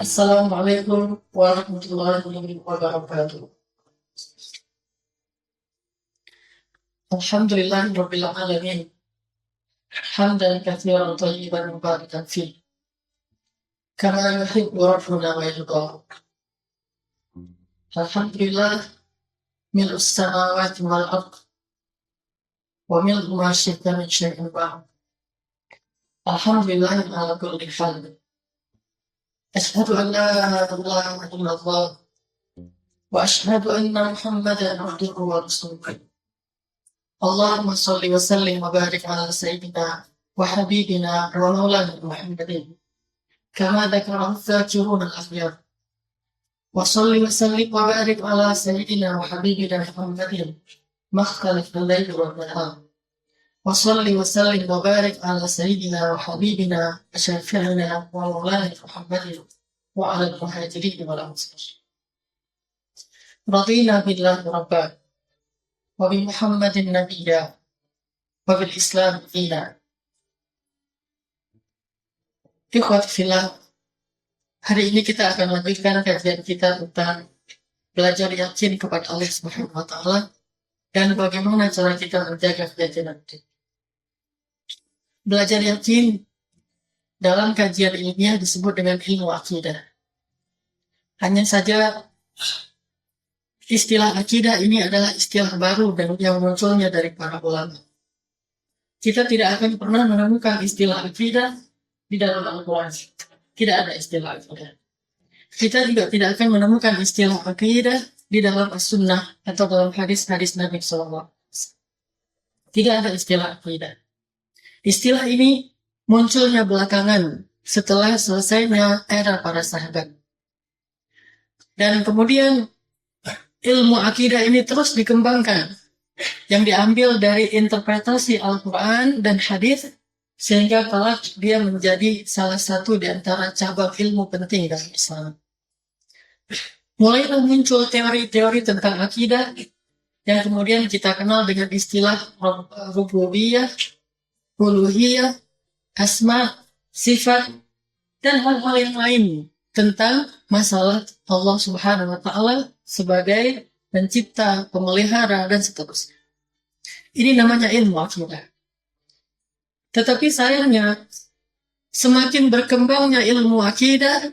Assalamualaikum warahmatullahi wabarakatuh. Alhamdulillahirabbil alamin. Hamdan katsiran thayyiban mubarakan fih. Kama yuhibbu rabbuna wa yarda. Alhamdulillah mil'us samawati wal ardh wa mil'u ma syi'ta min syai'in ba'd. Alhamdulillah ala kulli hal. Asyhadu an la ilaha illallah wa asyhadu anna Muhammadan abduhu wa rasuluh. Allahumma salli wa sallim wa barik ala sayyidina wa habibina wa maulana Muhammadin kama dzakara dzakiruna al-akhyar. Wa salli wa sallim wa barik ala sayyidina wa habibina Muhammadin makhtalif al-layl wa an-nahar. Wa salli wa sallim wa barik ala sayyidina wa habibina syafi'ina wa maulana Muhammadin wa ala al-muhajirin wal ansar. Radina billahi rabban wa bi Muhammadin nabiyya wa bil Islam dina. Ikhwat fillah, hari ini kita akan lanjutkan kajian kita tentang belajar yakin kepada Allah Subhanahu wa taala dan bagaimana cara kita menjaga keyakinan itu. Belajar yakin dalam kajian ilmiah disebut dengan ilmu akidah. Hanya saja istilah akidah ini adalah istilah baru dan yang munculnya dari para ulama. Kita tidak akan pernah menemukan istilah akidah di dalam Al-Quran. Tidak ada istilah akidah. Kita juga tidak akan menemukan istilah akidah di dalam As-Sunnah atau dalam hadis-hadis Nabi SAW. Tidak ada istilah akidah. Istilah ini munculnya belakangan setelah selesainya era para sahabat. Dan kemudian ilmu akidah ini terus dikembangkan, yang diambil dari interpretasi Al-Quran dan hadis, sehingga kelak dia menjadi salah satu di antara cabang ilmu penting dalam Islam. Mulai muncul teori-teori tentang akidah yang kemudian kita kenal dengan istilah rububiyah, uluhiyah, asma, sifat, dan hal-hal yang lain tentang masalah Allah Subhanahu wa taala sebagai pencipta, pemelihara, dan seterusnya. Ini namanya ilmu akidah. Tetapi sayangnya, semakin berkembangnya ilmu akidah,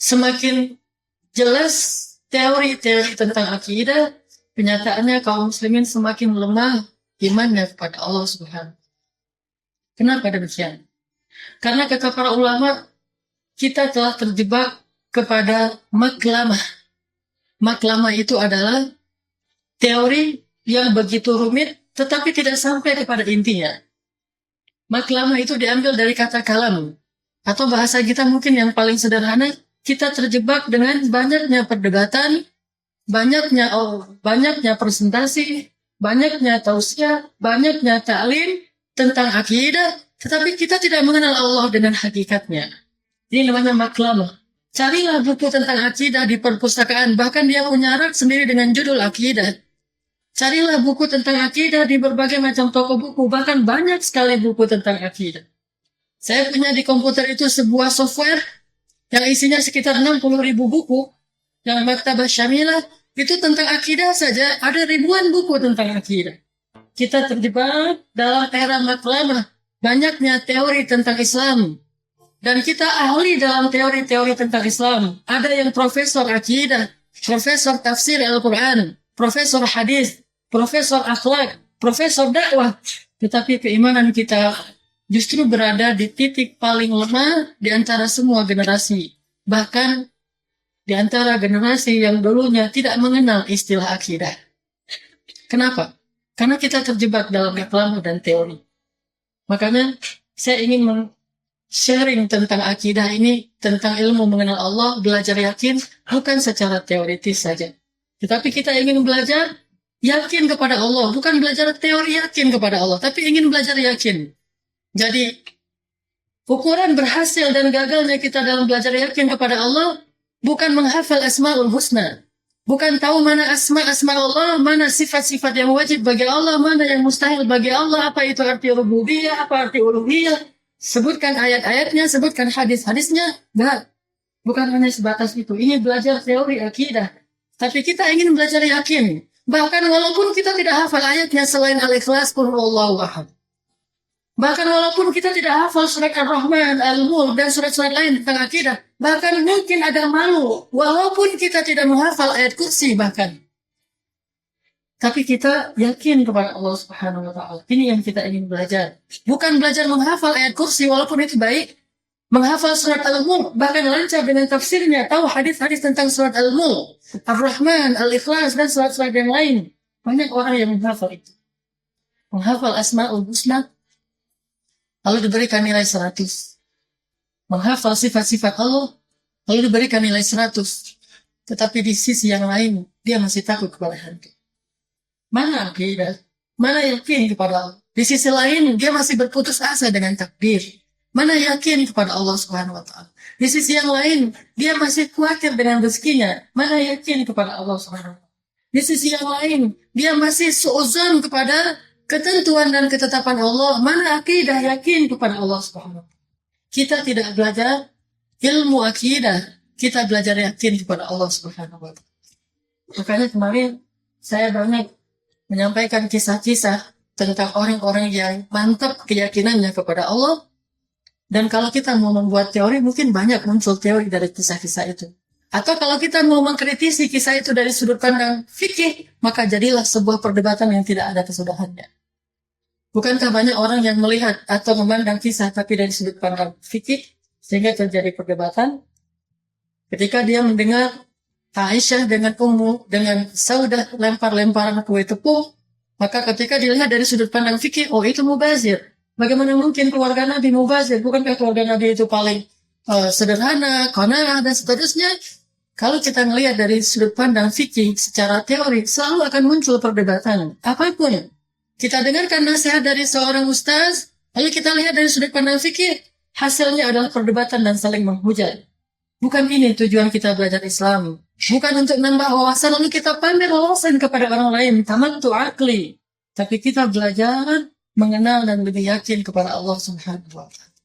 semakin jelas teori-teori tentang akidah, kenyataannya kaum muslimin semakin lemah imannya kepada Allah Subhanahu. Kenapa demikian? Karena kata para ulama, kita telah terjebak kepada maklamah. Maklamah itu adalah teori yang begitu rumit tetapi tidak sampai kepada intinya. Maklamah itu diambil dari kata kalam, atau bahasa kita mungkin yang paling sederhana, kita terjebak dengan banyaknya perdebatan, banyaknya presentasi, banyaknya tausiah, banyaknya ta'lim tentang akidah, tetapi kita tidak mengenal Allah dengan hakikatnya. Ini namanya maklamah. Carilah buku tentang akidah di perpustakaan, bahkan dia punya rak sendiri dengan judul akidah. Carilah buku tentang akidah di berbagai macam toko buku, bahkan banyak sekali buku tentang akidah. Saya punya di komputer itu sebuah software yang isinya sekitar 60.000 buku, yang Maktabah Syamilah, itu tentang akidah saja, ada ribuan buku tentang akidah. Kita terjebak dalam era maklamah, banyaknya teori tentang Islam. Dan kita ahli dalam teori-teori tentang Islam. Ada yang profesor akidah, profesor tafsir Al-Quran, profesor hadis, profesor akhlak, profesor dakwah. Tetapi keimanan kita justru berada di titik paling lemah di antara semua generasi. Bahkan di antara generasi yang dulunya tidak mengenal istilah akidah. Kenapa? Karena kita terjebak dalam maklamah dan teori. Makanya saya ingin sharing tentang akidah ini, tentang ilmu mengenal Allah, belajar yakin, bukan secara teoritis saja. Tetapi kita ingin belajar yakin kepada Allah, bukan belajar teori yakin kepada Allah, tapi ingin belajar yakin. Jadi, ukuran berhasil dan gagalnya kita dalam belajar yakin kepada Allah, bukan menghafal Asmaul Husna, bukan tahu mana asma Allah, mana sifat-sifat yang wajib bagi Allah, mana yang mustahil bagi Allah, apa itu arti rububiyah, apa arti uluhiyah, sebutkan ayat-ayatnya, sebutkan hadis-hadisnya. Nah, Bukan hanya sebatas itu. Ini belajar teori akidah. Tapi kita ingin belajar yakin. Bahkan walaupun kita tidak hafal ayatnya selain Al-Ikhlas, Qul huwallahu ahad. Bahkan walaupun kita tidak hafal surat Ar-Rahman, Al-Mulk, dan surat-surat lain tentang akidah. Bahkan mungkin ada malu. Walaupun kita tidak menghafal ayat kursi bahkan. Tapi kita yakin kepada Allah Subhanahu wa Ta'ala. Ini yang kita ingin belajar. Bukan belajar menghafal ayat kursi walaupun itu baik. Menghafal surat Al-Mulk, bahkan lancar dengan tafsirnya, tahu hadis-hadis tentang surat Al-Mulk, Ar-Rahman, Al-Ikhlas, dan surat-surat yang lain. Banyak orang yang menghafal itu. Menghafal Asma'ul Husna, lalu diberikan nilai 100. Menghafal sifat-sifat Allah, lalu diberikan nilai 100. Tetapi di sisi yang lain, dia masih takut kepada hantu. Mana akidah? Mana yakin kepada Allah? Di sisi lain, dia masih berputus asa dengan takdir. Mana yakin kepada Allah Subhanahu wa Ta'ala? Di sisi yang lain, dia masih khawatir dengan rezekinya. Mana yakin kepada Allah Subhanahu wa Ta'ala? Di sisi yang lain, dia masih suuzon kepada ketentuan dan ketetapan Allah. Mana akidah yakin kepada Allah Subhanahu wa Ta'ala? Kita tidak belajar ilmu akidah, kita belajar yakin kepada Allah Subhanahu wa Ta'ala. Makanya kemarin saya banyak menyampaikan kisah-kisah tentang orang-orang yang mantap keyakinannya kepada Allah. Dan kalau kita mau membuat teori, mungkin banyak muncul teori dari kisah-kisah itu. Atau kalau kita mau mengkritisi kisah itu dari sudut pandang fikih, maka jadilah sebuah perdebatan yang tidak ada kesudahannya. Bukankah banyak orang yang melihat atau memandang kisah tapi dari sudut pandang fikih, sehingga terjadi perdebatan? Ketika dia mendengar Aisyah dengan dengan Saudah lempar-lemparan kue tepung, maka ketika dilihat dari sudut pandang fikih, oh itu mubazir. Bagaimana mungkin keluarga Nabi mubazir? Bukankah keluarga Nabi itu paling sederhana, qanaah, dan seterusnya? Kalau kita melihat dari sudut pandang fikih secara teori, selalu akan muncul perdebatan. Apapun. Kita dengarkan nasihat dari seorang ustaz, lalu kita lihat dari sudut pandang fikih, hasilnya adalah perdebatan dan saling menghujat. Bukan ini tujuan kita belajar Islam. Bukan untuk nambah wawasan, lalu kita pamer wawasan kepada orang lain. Tamattu akli. Tapi kita belajar mengenal dan lebih yakin kepada Allah Subhanahu wa Ta'ala.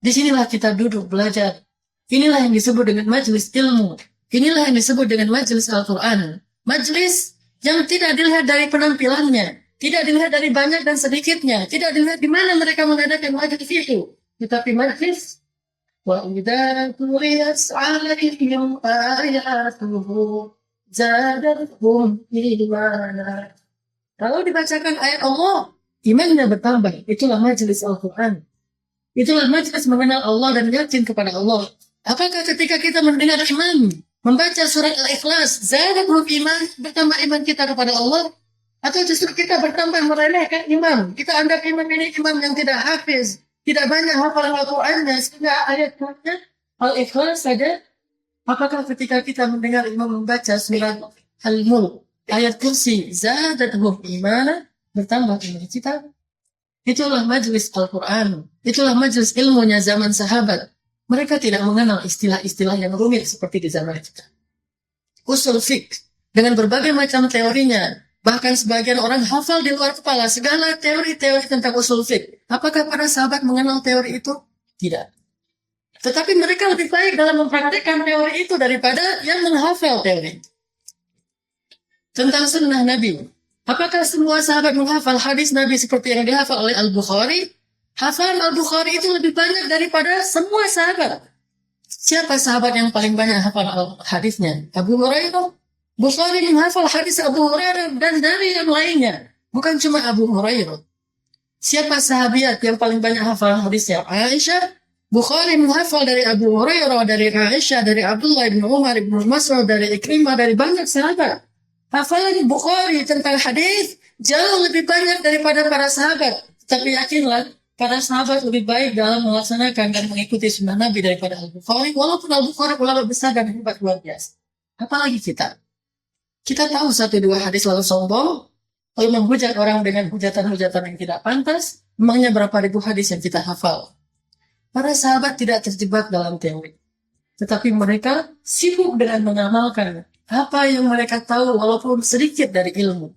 Disinilah kita duduk belajar. Inilah yang disebut dengan majelis ilmu. Inilah yang disebut dengan majelis Al-Quran. Majelis yang tidak dilihat dari penampilannya, tidak dilihat dari banyak dan sedikitnya, tidak dilihat di mana mereka mengadakan majelis itu. Tetapi majelis وَإِذَا تُلِيَتْ عَلَيْهِمْ آيَاتُهُ زَادَتْهُمْ إِيمَانًا. Kalau dibacakan ayat Allah, imannya bertambah. Itulah majelis Al-Quran. Itulah majelis mengenal Allah dan yakin kepada Allah. Apakah ketika kita mendengar imam membaca surat Al-Ikhlas, zadathum iman, bertambah iman kita kepada Allah? Atau justru kita bertambah meremehkan imam? Kita anggap imam ini imam yang tidak hafiz, tidak banyak hafalan Al-Qurannya, sehingga ayat-ayatnya Al-Ikhlas saja. Apakah ketika kita mendengar imam membaca surat Al-Mulk, ayat kursi, zadathum imana, bertambah iman kita? Itulah majelis Al-Quran. Itulah majelis ilmunya zaman sahabat. Mereka tidak mengenal istilah-istilah yang rumit seperti di zaman kita. Usul fiqh dengan berbagai macam teorinya. Bahkan sebagian orang hafal di luar kepala segala teori-teori tentang usul fiqh. Apakah para sahabat mengenal teori itu? Tidak. Tetapi mereka lebih baik dalam mempraktikkan teori itu daripada yang menghafal teori. Tentang sunnah Nabi. Apakah semua sahabat menghafal hadis Nabi seperti yang dihafal oleh Al-Bukhari? Hafalan Al-Bukhari itu lebih banyak daripada semua sahabat. Siapa sahabat yang paling banyak hafal hadisnya? Abu Hurairah. Bukhari menghafal hadis Abu Hurairah dan dari yang lainnya. Bukan cuma Abu Hurairah. Siapa sahabiat yang paling banyak hafal hadisnya? Aisyah. Bukhari menghafal dari Abu Hurairah, dari Aisyah, dari Abdullah bin Umar, bin Mas'ud, dari Ikrimah, dari banyak sahabat. Hafalan Bukhari tentang hadis jauh lebih banyak daripada para sahabat. Tapi yakinlah, para sahabat lebih baik dalam melaksanakan dan mengikuti sunnah Nabi daripada Al-Bukhari. Walaupun Al-Bukhari ulama besar dan hebat luar biasa. Apalagi kita? Kita tahu satu dua hadis lalu sombong, lalu menghujat orang dengan hujatan-hujatan yang tidak pantas. Memangnya berapa ribu hadis yang kita hafal? Para sahabat tidak terjebak dalam teori. Tetapi mereka sibuk dengan mengamalkan apa yang mereka tahu walaupun sedikit dari ilmu.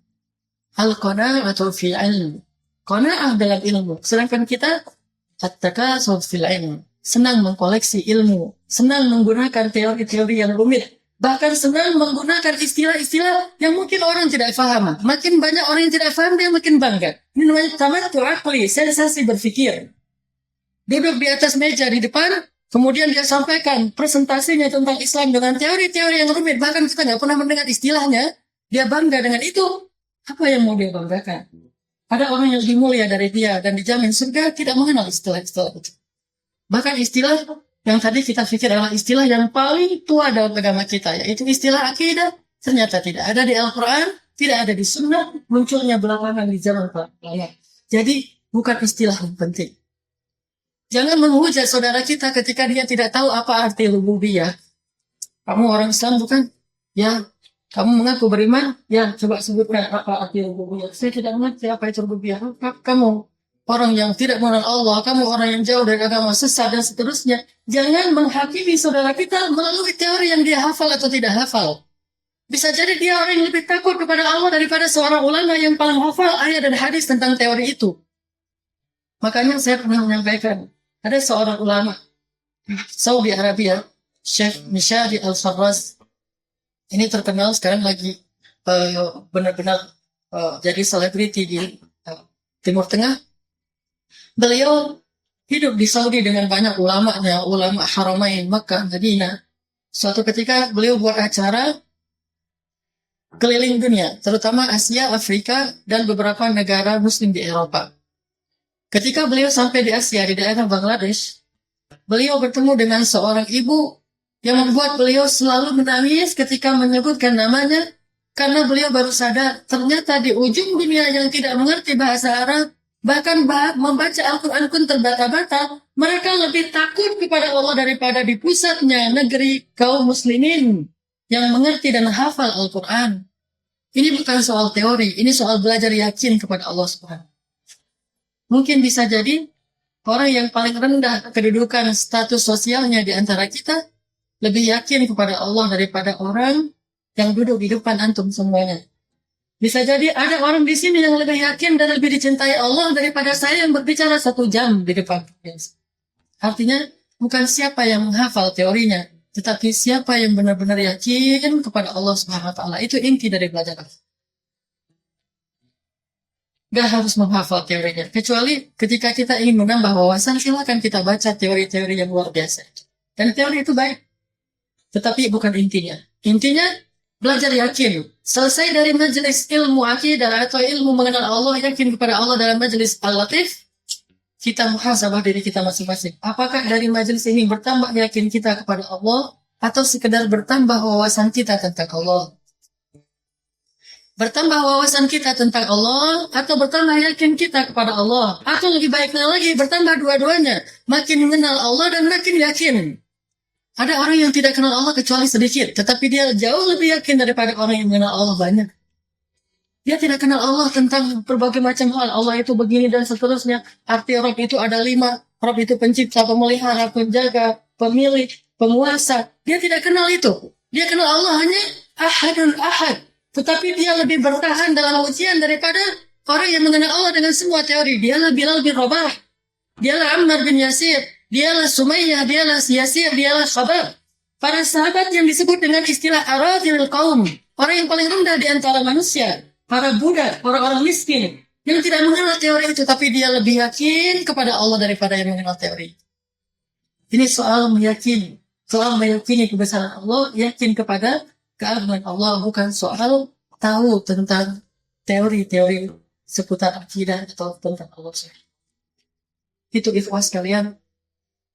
Al-qanaa'atu fi ilm. Qanaa'ah dalam ilmu. Sedangkan kita at-takasur fil ilm. senang mengkoleksi ilmu, senang menggunakan teori-teori yang rumit, bahkan senang menggunakan istilah-istilah yang mungkin orang tidak paham. Makin banyak orang yang tidak paham, dia makin bangga. Ini namanya tamattu akli, sensasi berpikir. Duduk di atas meja di depan, kemudian dia sampaikan presentasinya tentang Islam dengan teori-teori yang rumit, bahkan kita nggak pernah mendengar istilahnya. Dia bangga dengan itu. Apa yang mau dia banggakan? Ada orang yang lebih mulia dari dia dan dijamin surga tidak mengenal istilah-istilah itu. Bahkan istilah yang tadi kita pikir adalah istilah yang paling tua dalam agama kita, yaitu istilah akidah, ternyata tidak ada di Al-Quran, tidak ada di Sunnah, munculnya belakangan di zaman para. Jadi bukan istilah yang penting. Jangan menghujat saudara kita ketika dia tidak tahu apa arti rububiyah. Kamu orang Islam bukan? Ya. Kamu mengaku beriman? Ya, coba sebutkan apa arti rububiyah. Saya tidak mengerti apa itu rububiyah. Kamu orang yang tidak mengenal Allah, kamu orang yang jauh dari agama, sesat dan seterusnya. Jangan menghakimi saudara kita melalui teori yang dia hafal atau tidak hafal. Bisa jadi dia orang yang lebih takut kepada Allah daripada seorang ulama yang paling hafal ayat dan hadis tentang teori itu. Makanya saya pernah menyampaikan, ada seorang ulama Saudi Arabia, Syekh Mishadi Al-Farraz. Ini terkenal sekarang lagi benar-benar jadi selebriti di Timur Tengah. Beliau hidup di Saudi dengan banyak ulamanya, ulama Haramain, Makkah, Madinah. Suatu ketika beliau buat acara keliling dunia, terutama Asia, Afrika, dan beberapa negara Muslim di Eropa. Ketika beliau sampai di Asia, di daerah Bangladesh, beliau bertemu dengan seorang ibu yang membuat beliau selalu menangis ketika menyebutkan namanya, karena beliau baru sadar ternyata di ujung dunia yang tidak mengerti bahasa Arab, bahkan membaca Al-Quran pun terbata-bata, mereka lebih takut kepada Allah daripada di pusatnya negeri kaum muslimin yang mengerti dan hafal Al-Quran. Ini bukan soal teori, ini soal belajar yakin kepada Allah Subhanahu. Mungkin bisa jadi orang yang paling rendah kedudukan status sosialnya di antara kita lebih yakin kepada Allah daripada orang yang duduk di depan antum semuanya. Bisa jadi ada orang di sini yang lebih yakin dan lebih dicintai Allah daripada saya yang berbicara 1 jam di depan. Artinya bukan siapa yang menghafal teorinya, tetapi siapa yang benar-benar yakin kepada Allah Subhanahu wa taala. Itu inti dari belajar. Gak harus menghafal teorinya, kecuali ketika kita ingin menambah wawasan, silakan kita baca teori-teori yang luar biasa. Dan teori itu baik, tetapi bukan intinya. Intinya belajar yakin. Selesai dari majelis ilmu akidah atau ilmu mengenal Allah, yakin kepada Allah dalam majelis Al-Latif, kita muhasabah diri kita masing-masing. Apakah dari majelis ini bertambah yakin kita kepada Allah, atau sekedar bertambah wawasan kita tentang Allah? Bertambah wawasan kita tentang Allah, atau bertambah yakin kita kepada Allah, atau lebih baiknya lagi bertambah dua-duanya, makin mengenal Allah dan makin yakin. Ada orang yang tidak kenal Allah kecuali sedikit, tetapi dia jauh lebih yakin daripada orang yang mengenal Allah banyak. Dia tidak kenal Allah tentang berbagai macam hal. Allah itu begini dan seterusnya. Arti Rabb itu ada 5. Rabb itu pencipta, pemelihara, penjaga, pemilik, penguasa. Dia tidak kenal itu. Dia kenal Allah hanya Ahadun Ahad. Tetapi dia lebih bertahan dalam ujian daripada orang yang mengenal Allah dengan semua teori. Dialah Bilal bin Rabah. Dialah Ammar bin Yasir. Dialah Sumayyah, dialah Yasir, dialah Khabar. Para sahabat yang disebut dengan istilah aradhil qaum, orang yang paling rendah di antara manusia, para budak, orang-orang miskin yang tidak mengenal teori itu, tapi dia lebih yakin kepada Allah daripada yang mengenal teori. Ini soal meyakini kebesaran Allah, yakin kepada keagungan Allah, bukan soal tahu tentang teori-teori seputar akidah atau tentang Allah. Itu ikhwas sekalian.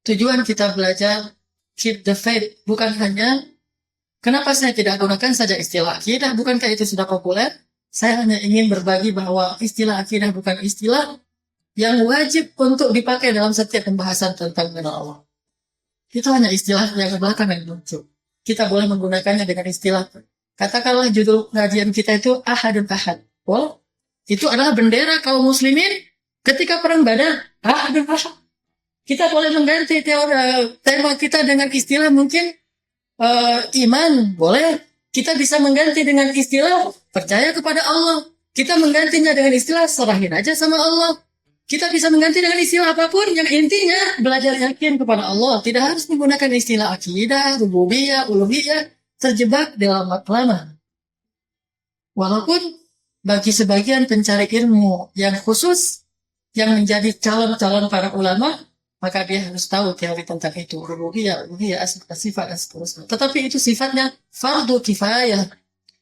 Tujuan kita belajar keep the faith bukan hanya kenapa saya tidak gunakan saja istilah akidah, bukankah itu sudah populer? Saya hanya ingin berbagi bahwa istilah akidah bukan istilah yang wajib untuk dipakai dalam setiap pembahasan tentang mengenal Allah. Itu hanya istilah yang belakangan muncul. Kita boleh menggunakannya dengan istilah, katakanlah judul kajian kita itu Ahadun Ahad. Well, itu adalah bendera kaum muslimin ketika perang Badar. Ahadun Ahad. Kita boleh mengganti tema kita dengan istilah mungkin iman, boleh. Kita bisa mengganti dengan istilah percaya kepada Allah. Kita menggantinya dengan istilah serahin aja sama Allah. Kita bisa mengganti dengan istilah apapun, yang intinya belajar yakin kepada Allah. Tidak harus menggunakan istilah akidah, rububiyah, uluhiyah, terjebak dalam maklama. Walaupun bagi sebagian pencari ilmu yang khusus, yang menjadi calon-calon para ulama, maka dia harus tahu teori tentang itu. Rububiyah, uluhiyah, sifat, dan seterusnya. Tetapi itu sifatnya fardu kifayah.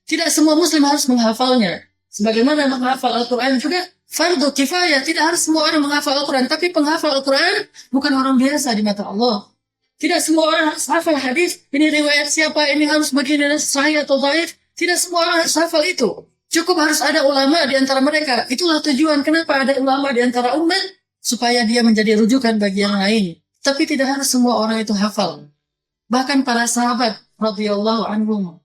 Tidak semua muslim harus menghafalnya. Sebagaimana menghafal Al-Quran juga fardu kifayah. Tidak harus semua orang menghafal Al-Quran. Tapi penghafal Al-Quran bukan orang biasa di mata Allah. Tidak semua orang harus hafal hadis. Ini riwayat siapa, ini harus begini, sahih atau dhaif. Tidak semua orang harus hafal itu. Cukup harus ada ulama di antara mereka. Itulah tujuan kenapa ada ulama di antara umat. Supaya dia menjadi rujukan bagi yang lain. Tapi tidak harus semua orang itu hafal. Bahkan para sahabat radhiyallahu anhum,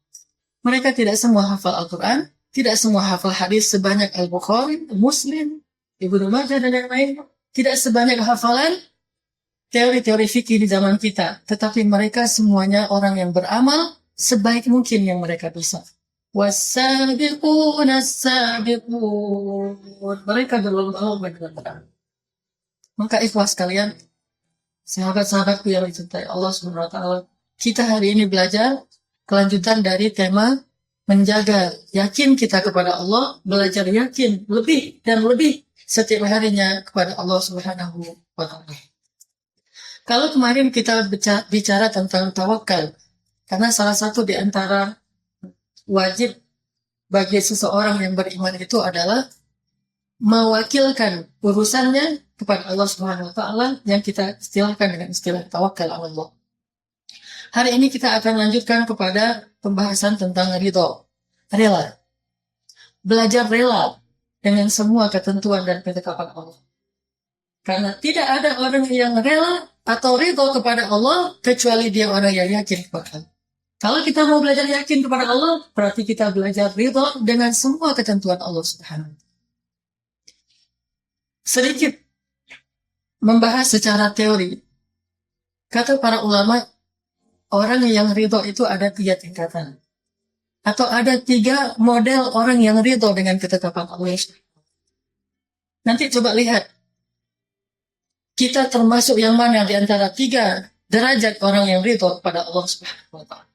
mereka tidak semua hafal Al-Quran, tidak semua hafal hadis sebanyak Al-Bukhari, Muslim, Ibnu Majah, dan yang lain. Tidak sebanyak hafalan teori-teori fikih di zaman kita. Tetapi mereka semuanya orang yang beramal sebaik mungkin yang mereka bisa. Was-sabiquna as-sabiqun. Mereka berlomba-lomba dengan beramal. Maka ikhwas kalian, sahabat-sahabatku yang dicintai Allah Subhanahu wa taala, kita hari ini belajar kelanjutan dari tema menjaga yakin kita kepada Allah, belajar yakin lebih dan lebih setiap harinya kepada Allah Subhanahu wa taala. Kalau kemarin kita bicara tentang tawakal, karena salah satu di antara wajib bagi seseorang yang beriman itu adalah mewakilkan urusannya kepada Allah Subhanahu wa taala yang kita istilahkan dengan istilah tawakal ala Allah. Hari ini kita akan lanjutkan kepada pembahasan tentang ridho, rela. Belajar rela dengan semua ketentuan dan ketetapan Allah. Karena tidak ada orang yang rela atau ridho kepada Allah kecuali dia orang yang yakin kepada Allah. Kalau kita mau belajar yakin kepada Allah, berarti kita belajar ridho dengan semua ketentuan Allah Subhanahu wa taala. Sedikit membahas secara teori. Kata para ulama, orang yang ridho itu ada 3 tingkatan. Atau ada 3 model orang yang ridho dengan ketetapan Allah. Nanti coba lihat. Kita termasuk yang mana di antara 3 derajat orang yang ridho kepada Allah Subhanahu wa taala.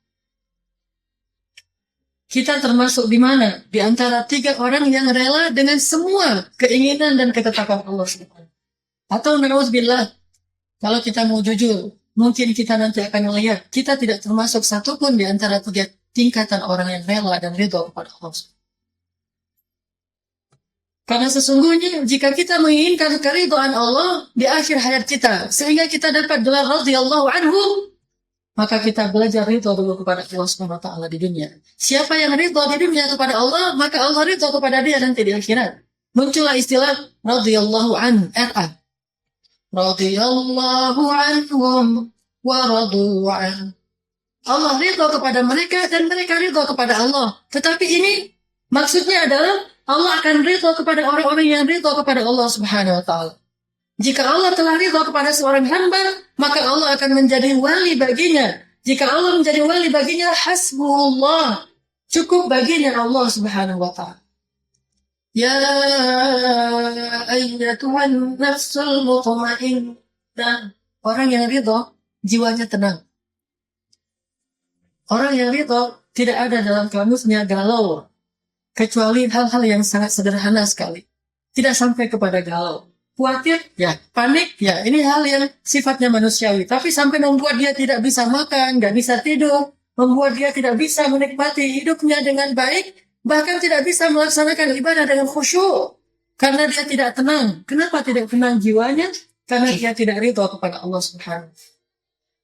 Kita termasuk di mana? Di antara 3 orang yang rela dengan semua keinginan dan ketetapan Allah Subhanahu wa taala. Atau na'udzubillah, kalau kita mau jujur, mungkin kita nanti akan melihat kita tidak termasuk satupun di antara 3 tingkatan orang yang rela dan ridho kepada Allah. Karena sesungguhnya jika kita menginginkan keridhaan Allah di akhir hayat kita, sehingga kita dapat gelar radhiyallahu anhu, maka kita belajar ridho dulu kepada Allah Subhanahu wa taala di dunia. Siapa yang ridho di dunia kepada Allah, maka Allah ridho kepada dia nanti di akhirat. Muncullah istilah radhiyallahu an, RA. Radhiyallahu anhum wa radu an. Allah ridho kepada mereka dan mereka ridho kepada Allah. Tetapi ini maksudnya adalah Allah akan ridho kepada orang-orang yang ridho kepada Allah Subhanahu wa taala. Jika Allah telah ridho kepada seorang hamba, maka Allah akan menjadi wali baginya. Jika Allah menjadi wali baginya, hasbullah, cukup baginya Allah Subhanahu wa taala. Ya ayyatuhan nafsul mutmainnah. Orang yang ridho, jiwanya tenang. Orang yang ridho tidak ada dalam kamusnya galau, kecuali hal-hal yang sangat sederhana sekali. Tidak sampai kepada galau. Khawatir, ya. Panik, ya. Ini hal yang sifatnya manusiawi. Tapi sampai membuat dia tidak bisa makan, nggak bisa tidur, membuat dia tidak bisa menikmati hidupnya dengan baik, bahkan tidak bisa melaksanakan ibadah dengan khusyuk. Karena dia tidak tenang. Kenapa tidak tenang jiwanya? Karena dia tidak ridho kepada Allah Subhanahu wa taala.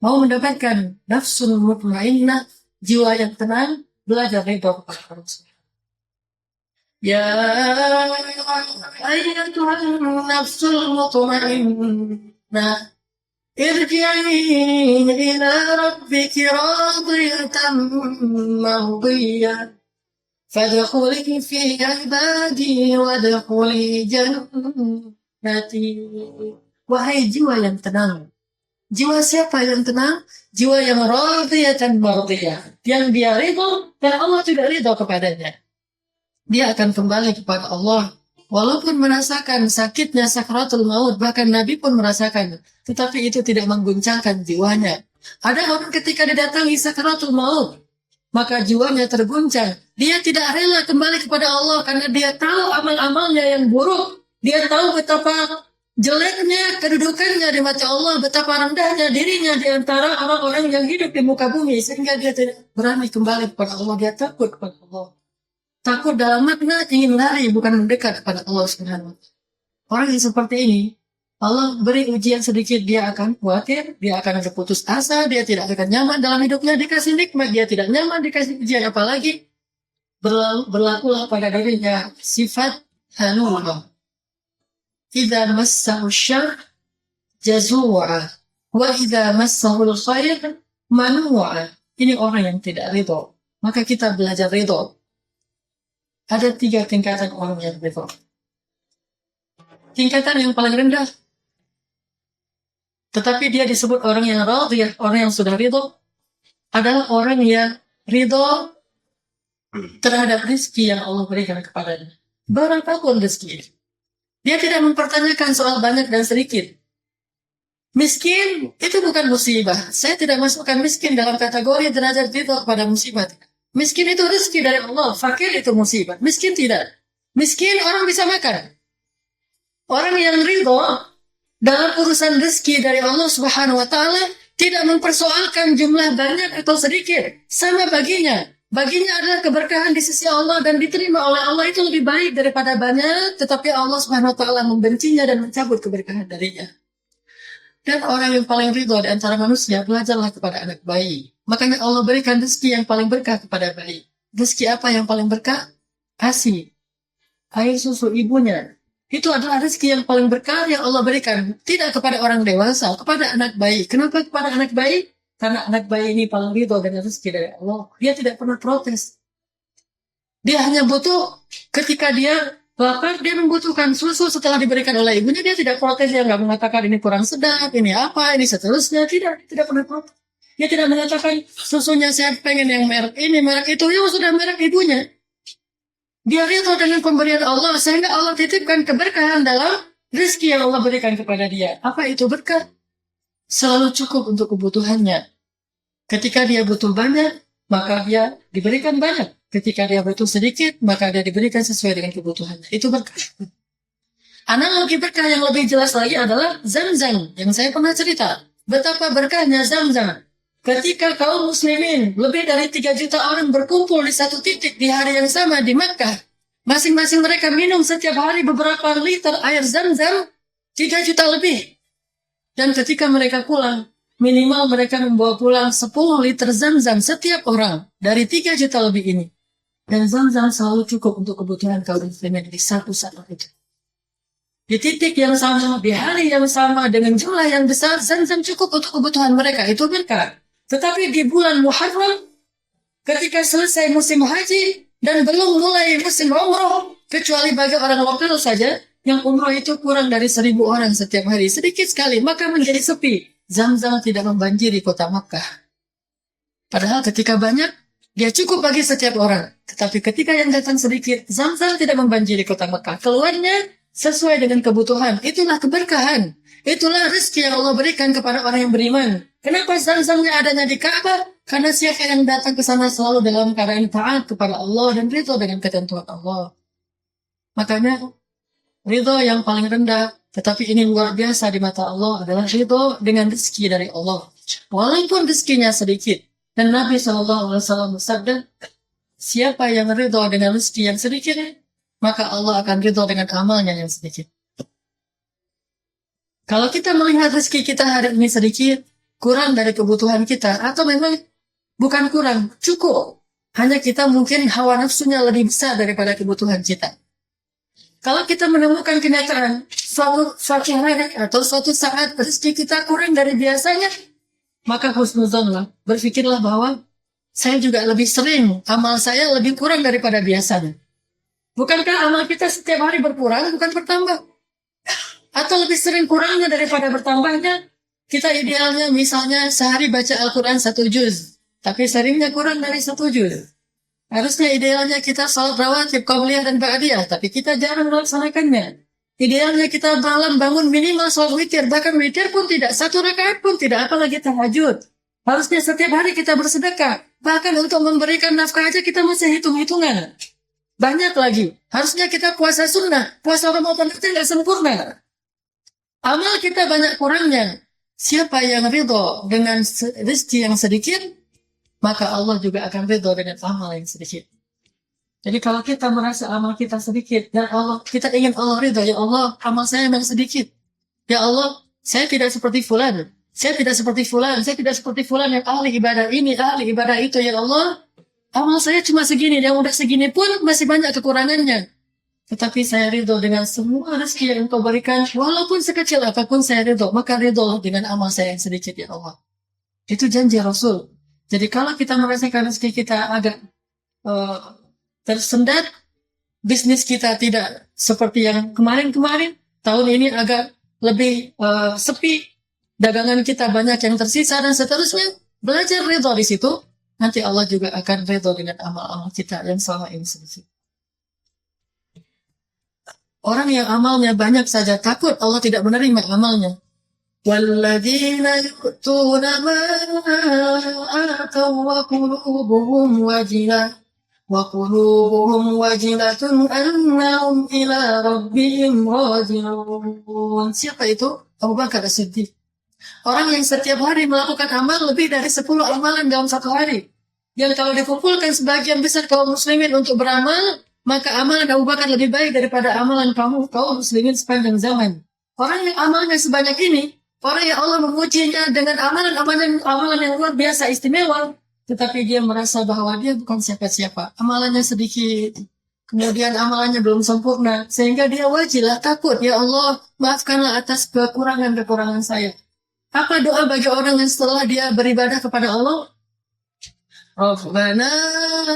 Mau mendapatkan nafsul mutmainnah, jiwa yang tenang, belajar ridho kepada Allah Subhanahu wa taala. Ya ayyatuhan nafsul mutmainnah, irji'i ila rabbiki radiyatan mardiyah, fadkhuli fi ibadi wadkhuli jannati. Wahai jiwa yang tenang. Jiwa siapa yang tenang? Jiwa yang radiyatan mardiyah, yang dia ridho dan Allah juga ridho kepadanya. Dia akan kembali kepada Allah Walaupun merasakan sakitnya sakratul maut, bahkan Nabi pun merasakan, tetapi itu tidak mengguncangkan jiwanya. Ada orang ketika didatangi sakratul maut, maka jiwanya terguncang. Dia tidak rela kembali kepada Allah karena dia tahu amal-amalnya yang buruk. Dia tahu betapa jeleknya kedudukannya di mata Allah, betapa rendahnya dirinya di antara orang-orang yang hidup di muka bumi, sehingga dia tidak berani kembali kepada Allah. Dia takut kepada Allah. Takut dalam makna ingin lari, bukan mendekat kepada Allah Subhanahu wa Ta'ala. Orang yang seperti ini, Allah beri ujian sedikit, dia akan khawatir, dia akan berputus asa, dia tidak akan nyaman dalam hidupnya, dikasih nikmat, dia tidak nyaman, dikasih ujian, apalagi berlakulah pada dirinya sifat hanurah. Idza massahu syarr jazua, wa idza massahu khair manua. Ini orang yang tidak ridho. Maka kita belajar ridho. Ada 3 tingkatan orang yang ridho. Tingkatan yang paling rendah, tetapi dia disebut orang yang radhiyah, orang yang sudah ridho, adalah orang yang ridho terhadap rezeki yang Allah berikan kepadanya. Berapapun rezeki, dia tidak mempertanyakan soal banyak dan sedikit. Miskin itu bukan musibah. Saya tidak masukkan miskin dalam kategori derajat ridho kepada musibah. Miskin itu rezeki dari Allah, fakir itu musibah. Miskin tidak. Miskin orang bisa makan. Orang yang ridho dalam urusan rezeki dari Allah Subhanahu wa Ta'ala tidak mempersoalkan jumlah banyak atau sedikit. Sama baginya. Baginya adalah keberkahan di sisi Allah dan diterima oleh Allah itu lebih baik daripada banyak, tetapi Allah Subhanahu wa Ta'ala membencinya dan mencabut keberkahan darinya. Dan orang yang paling ridho di antara manusia, belajarlah kepada anak bayi. Makanya Allah berikan rezeki yang paling berkah kepada bayi. Rezeki apa yang paling berkah? ASI, air susu ibunya. Itu adalah rezeki yang paling berkah yang Allah berikan. Tidak kepada orang dewasa, kepada anak bayi. Kenapa kepada anak bayi? Karena anak bayi ini paling ridho dengan rezeki dari Allah. Dia tidak pernah protes. Dia hanya butuh ketika dia lapar, dia membutuhkan susu setelah diberikan oleh ibunya. Dia tidak protes, dia nggak mengatakan ini kurang sedap, ini apa, ini seterusnya. Tidak pernah protes. Dia tidak mengatakan susunya saya pengen yang merek ini, merek itu. Ya sudah merek ibunya. Dia ridho dengan pemberian Allah sehingga Allah titipkan keberkahan dalam rezeki yang Allah berikan kepada dia. Apa itu berkah? Selalu cukup untuk kebutuhannya. Ketika dia butuh banyak, maka dia diberikan banyak. Ketika dia butuh sedikit, maka dia diberikan sesuai dengan kebutuhannya. Itu berkah. Analogi berkah yang lebih jelas lagi adalah Zamzam yang saya pernah cerita. Betapa berkahnya Zamzam. Ketika kaum muslimin lebih dari 3 juta orang berkumpul di satu titik di hari yang sama di Makkah, masing-masing mereka minum setiap hari beberapa liter air Zamzam, 3 juta lebih. Dan ketika mereka pulang, minimal mereka membawa pulang 10 liter Zamzam setiap orang dari 3 juta lebih ini. Dan Zamzam selalu cukup untuk kebutuhan kaum muslimin di satu saat itu. Di titik yang sama, di hari yang sama, dengan jumlah yang besar, Zamzam cukup untuk kebutuhan mereka. Itu berkah. Tetapi di bulan Muharram, ketika selesai musim haji dan belum mulai musim umroh, kecuali bagi orang lokal saja, yang umroh itu kurang dari 1.000 orang setiap hari, sedikit sekali, maka menjadi sepi. Zamzam tidak membanjiri kota Makkah. Padahal ketika banyak, dia cukup bagi setiap orang. Tetapi ketika yang datang sedikit, Zamzam tidak membanjiri kota Makkah. Keluarnya sesuai dengan kebutuhan. Itulah keberkahan. Itulah rezeki yang Allah berikan kepada orang yang beriman. Kenapa Zamzamnya adanya di Ka'bah? Karena siapa yang datang ke sana selalu dalam keadaan taat kepada Allah dan ridho dengan ketentuan Allah. Makanya ridho yang paling rendah, tetapi ini luar biasa di mata Allah, adalah ridho dengan rezeki dari Allah. Walaupun rezekinya sedikit. Dan Nabi SAW bersabda, siapa yang ridho dengan rezeki yang sedikit, maka Allah akan ridho dengan amalnya yang sedikit. Kalau kita melihat rezeki kita hari ini sedikit, kurang dari kebutuhan kita, atau memang bukan kurang, cukup. Hanya kita mungkin hawa nafsunya lebih besar daripada kebutuhan kita. Kalau kita menemukan kenyataan suatu hari atau suatu saat rezeki kita kurang dari biasanya, maka husnuzonlah, berpikirlah bahwa saya juga lebih sering, amal saya lebih kurang daripada biasanya. Bukankah amal kita setiap hari berkurang, bukan bertambah? Atau lebih sering kurangnya daripada bertambahnya? Kita idealnya misalnya sehari baca Al-Quran 1 juz, tapi seringnya kurang dari 1 juz. Harusnya idealnya kita salat rawatib, qabliyah dan ba'diyah, tapi kita jarang melaksanakannya. Idealnya kita malam bangun minimal salat witir, bahkan witir pun tidak, satu rakaat pun tidak, apalagi tahajud. Harusnya setiap hari kita bersedekah, bahkan untuk memberikan nafkah aja kita masih hitung-hitungan. Banyak lagi. Harusnya kita puasa sunnah, puasa Ramadan itu nggak sempurna. Amal kita banyak kurangnya. Siapa yang ridho dengan rezeki yang sedikit, maka Allah juga akan ridho dengan amal yang sedikit. Jadi kalau kita merasa amal kita sedikit dan kita ingin Allah ridho, ya Allah, amal saya memang sedikit. Ya Allah, saya tidak seperti fulan. Saya tidak seperti fulan. Saya tidak seperti fulan yang ahli ibadah ini, ahli ibadah itu. Ya Allah, amal saya cuma segini. Yang udah segini pun masih banyak kekurangannya. Tetapi saya ridho dengan semua rezeki yang Engkau berikan, walaupun sekecil apapun saya ridho. Maka ridho dengan amal saya yang sedikit, ya Allah. Itu janji Rasul. Jadi kalau kita merasakan rezeki kita agak tersendat, bisnis kita tidak seperti yang kemarin-kemarin, tahun ini agak lebih sepi, dagangan kita banyak yang tersisa dan seterusnya, belajar ridho di situ, nanti Allah juga akan ridho dengan amal-amal kita yang selama ini sedikit. Orang yang amalnya banyak saja takut Allah tidak menerima amalnya. وَالَّذِينَ يُؤْتُونَ مَا آتَوْا وَقُلُوبُهُمْ وَجِلَةٌ أَنَّهُمْ إِلَى رَبِّهِمْ رَاجِعُونَ. Siapa itu? Abu Bakar As-Siddiq. Orang yang setiap hari melakukan amal lebih dari 10 amalan dalam satu hari. Dan kalau dikumpulkan sebagian besar kaum muslimin untuk beramal, maka amalan Abu Bakar lebih baik daripada amalan kaum muslimin sepanjang zaman. Orang yang amalnya sebanyak ini, orang yang Allah memujinya dengan amalan yang luar biasa istimewa, tetapi dia merasa bahwa dia bukan siapa-siapa. Amalannya sedikit, kemudian amalannya belum sempurna, sehingga dia wajiblah takut, ya Allah, maafkanlah atas kekurangan-kekurangan saya. Apa doa bagi orang yang setelah dia beribadah kepada Allah? Rabbana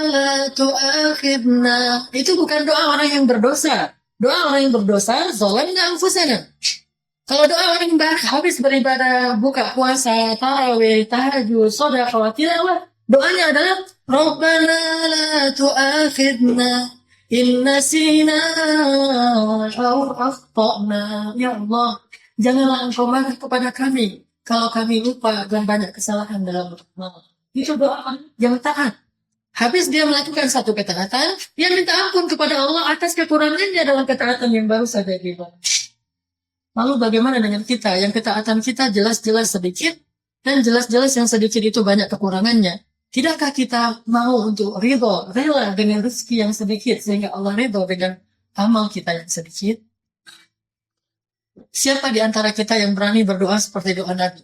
la tu'akhidna. Itu bukan doa orang yang berdosa. Doa orang yang berdosa, zalamna anfusana. Kalau doa orang yang habis beribadah, buka puasa, tarawih, tahajud, sedekah, tilawah, doanya adalah Rabbana la tu'akhidna in nasina aw akhtana. Ya Allah, janganlah Engkau marah kepada kami kalau kami lupa dan banyak kesalahan dalam beramal. Itu doa yang taat. Habis dia melakukan satu ketaatan, dia minta ampun kepada Allah atas kekurangannya dalam ketaatan yang baru saja dilakukan. Lalu bagaimana dengan kita? Yang ketaatan kita jelas-jelas sedikit, dan jelas-jelas yang sedikit itu banyak kekurangannya. Tidakkah kita mau untuk ridho, rela dengan rezeki yang sedikit, sehingga Allah ridho dengan amal kita yang sedikit? Siapa di antara kita yang berani berdoa seperti doa Nabi?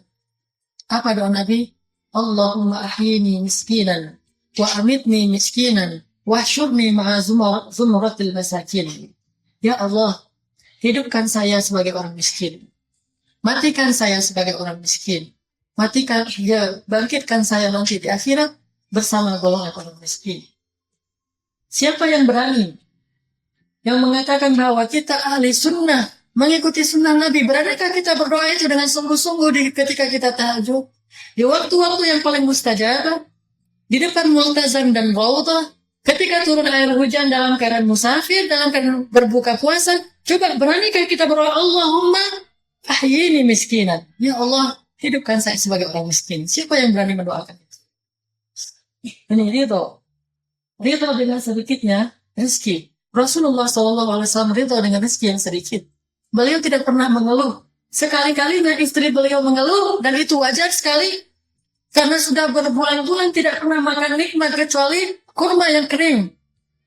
Apa doa Nabi? Allahumma ahyini miskinan, wa amitni miskinan, wa syurni ma'a zumratil masakin. Ya Allah, hidupkan saya sebagai orang miskin. Matikan saya sebagai orang miskin. Bangkitkan saya nanti di akhirat bersama golongan orang miskin. Siapa yang berani? Yang mengatakan bahwa kita ahli sunnah, mengikuti sunnah Nabi. Beranakah kita berdoa itu dengan sungguh-sungguh ketika kita tahajud? Di waktu-waktu yang paling mustajab, di depan multazam dan raudhah, ketika turun air hujan dalam keadaan musafir, dalam keadaan berbuka puasa, coba beranikah kita berdoa, Allahumma ahyini miskinan. Ya Allah, hidupkan saya sebagai orang miskin. Siapa yang berani mendoakan itu? Ini ridho. Ridho dengan sedikitnya rezeki. Rasulullah SAW ridho dengan rezeki yang sedikit. Beliau tidak pernah mengeluh. Sekali-kalinya istri beliau mengeluh, dan itu wajar sekali. Karena sudah berbulan-bulan tidak pernah makan nikmat kecuali kurma yang kering.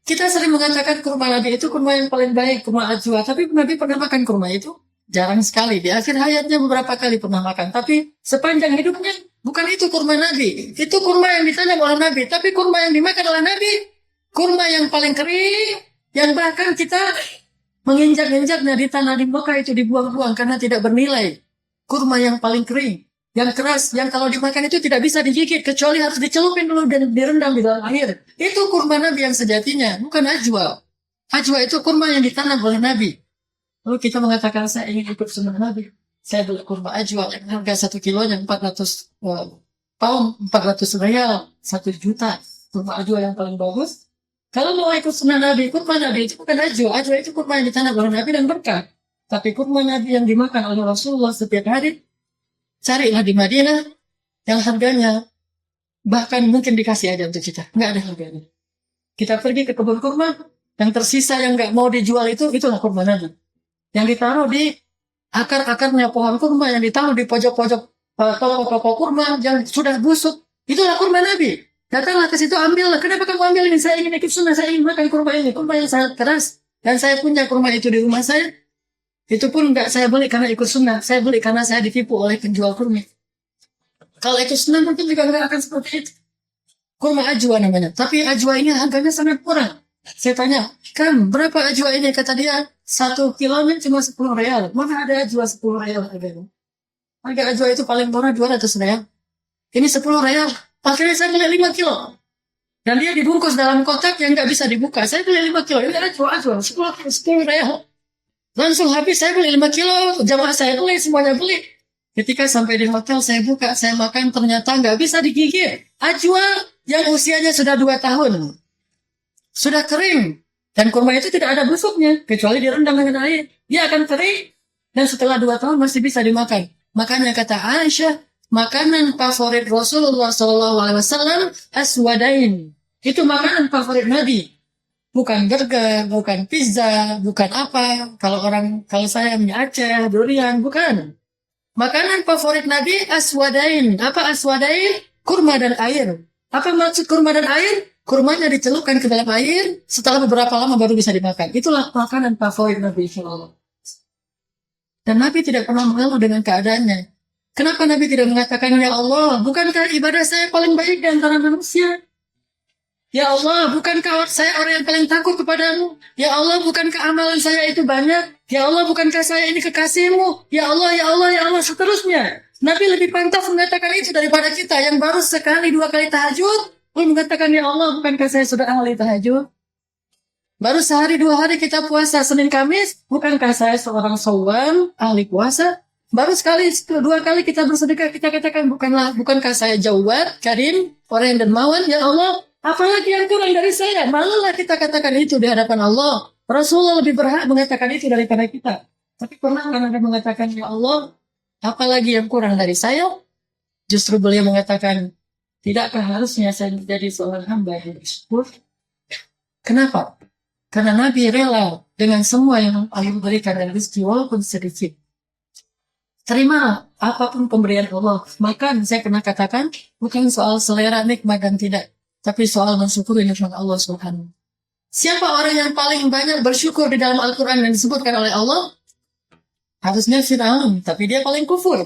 Kita sering mengatakan kurma Nabi itu kurma yang paling baik, kurma ajwa. Tapi Nabi pernah makan kurma itu? Jarang sekali. Di akhir hayatnya beberapa kali pernah makan. Tapi sepanjang hidupnya, bukan itu kurma Nabi. Itu kurma yang ditanam oleh Nabi. Tapi kurma yang dimakan oleh Nabi, kurma yang paling kering, yang bahkan kita menginjak-injaknya di tanah di Mekah itu dibuang-buang karena tidak bernilai. Kurma yang paling kering, yang keras, yang kalau dimakan itu tidak bisa digigit, kecuali harus dicelupin dulu dan direndam di dalam air. Itu kurma Nabi yang sejatinya, bukan ajwa. Ajwa itu kurma yang ditanam oleh Nabi. Lalu kita mengatakan, saya ingin ikut sunnah Nabi. Saya beli kurma ajwa yang harga 1 kilonya 400 pound, 400 real, 1 juta. Kurma ajwa yang paling bagus. Kalau mau ikut sunnah Nabi, kurma Nabi itu bukan ajwa. Ajwa itu kurma yang ditanam oleh Nabi dan berkah. Tapi kurma Nabi yang dimakan oleh Rasulullah setiap hari, carilah di Madinah yang harganya bahkan mungkin dikasih aja untuk kita. Nggak ada harganya. Kita pergi ke kebun kurma, yang tersisa yang nggak mau dijual itulah kurma Nabi. Yang ditaruh di akar-akarnya pohon kurma, yang ditaruh di pojok-pojok toko-toko kurma yang sudah busuk, itulah kurma Nabi. Datanglah ke situ, ambillah. Kenapa kamu ambil ini? Saya ingin ikut sunnah, saya ingin makan kurma ini. Kurma yang sangat keras. Dan saya punya kurma itu di rumah saya. Itu pun nggak saya beli karena ikut sunnah. Saya beli karena saya ditipu oleh penjual kurma. Kalau ikut sunnah mungkin juga nggak akan seperti itu. Kurma ajwa namanya. Tapi ajwa ini harganya sangat murah. Saya tanya, berapa ajwa ini? Kata dia, 1 kilonya cuma 10 real. Mana ada ajwa 10 real harganya? Harga ajwa itu paling murah 200 real. Ini 10 real. Akhirnya saya beli 5 kilo. Dan dia dibungkus dalam kotak yang nggak bisa dibuka. Saya beli 5 kilo. Ini ajwa 10 real. Langsung habis, saya beli 5 kilo. Jamaah saya beli, semuanya beli. Ketika sampai di hotel, saya buka, saya makan, ternyata nggak bisa digigit. Ajwa yang usianya sudah 2 tahun. Sudah kering. Dan kurma itu tidak ada busuknya. Kecuali direndam dengan air. Dia akan kering. Dan setelah 2 tahun masih bisa dimakan. Makanya kata Aisyah, makanan favorit Rasulullah SAW aswadain. Itu makanan favorit Nabi. Bukan burger, bukan pizza, bukan apa. Kalau saya mie Aceh, durian, bukan. Makanan favorit Nabi aswadain. Apa aswadain? Kurma dan air. Apa maksud kurma dan air? Kurmanya dicelupkan ke dalam air, setelah beberapa lama baru bisa dimakan. Itulah makanan favorit Nabi SAW. Dan Nabi tidak pernah mengeluh dengan keadaannya. Kenapa Nabi tidak mengatakan, ya Allah, bukankah ibadah saya paling baik di antara manusia? Ya Allah, bukankah saya orang yang paling takut kepadamu? Ya Allah, bukankah amalan saya itu banyak? Ya Allah, bukankah saya ini kekasihmu? Ya Allah, ya Allah, ya Allah, seterusnya. Nabi lebih pantas mengatakan itu daripada kita yang baru sekali 2 kali tahajud. Lalu mengatakan, ya Allah, bukankah saya sudah ahli tahajud? Baru sehari 2 hari kita puasa Senin Kamis, bukankah saya seorang sawam, ahli puasa? Baru 2 kali kita bersedekah, kita katakan bukankah saya Jawad, Karim, orang yang dermawan, ya Allah, apalagi yang kurang dari saya? Malulah kita katakan itu di hadapan Allah. Rasulullah lebih berhak mengatakan itu daripada kita. Tapi pernah kan Anda mengatakan, ya Allah, apalagi yang kurang dari saya? Justru beliau mengatakan, tidakkah harusnya saya menjadi seorang hamba yang bersyukur? Kenapa? Karena Nabi rela dengan semua yang Allah berikan dan rezeki walaupun sedikit. Terimalah apapun pemberian Allah. Maka saya pernah katakan, bukan soal selera nikmat dan tidak, tapi soal mensyukuri nikmat Allah Subhanahu. Siapa orang yang paling banyak bersyukur di dalam Al-Quran yang disebutkan oleh Allah? Harusnya Fir'aun, tapi dia paling kufur.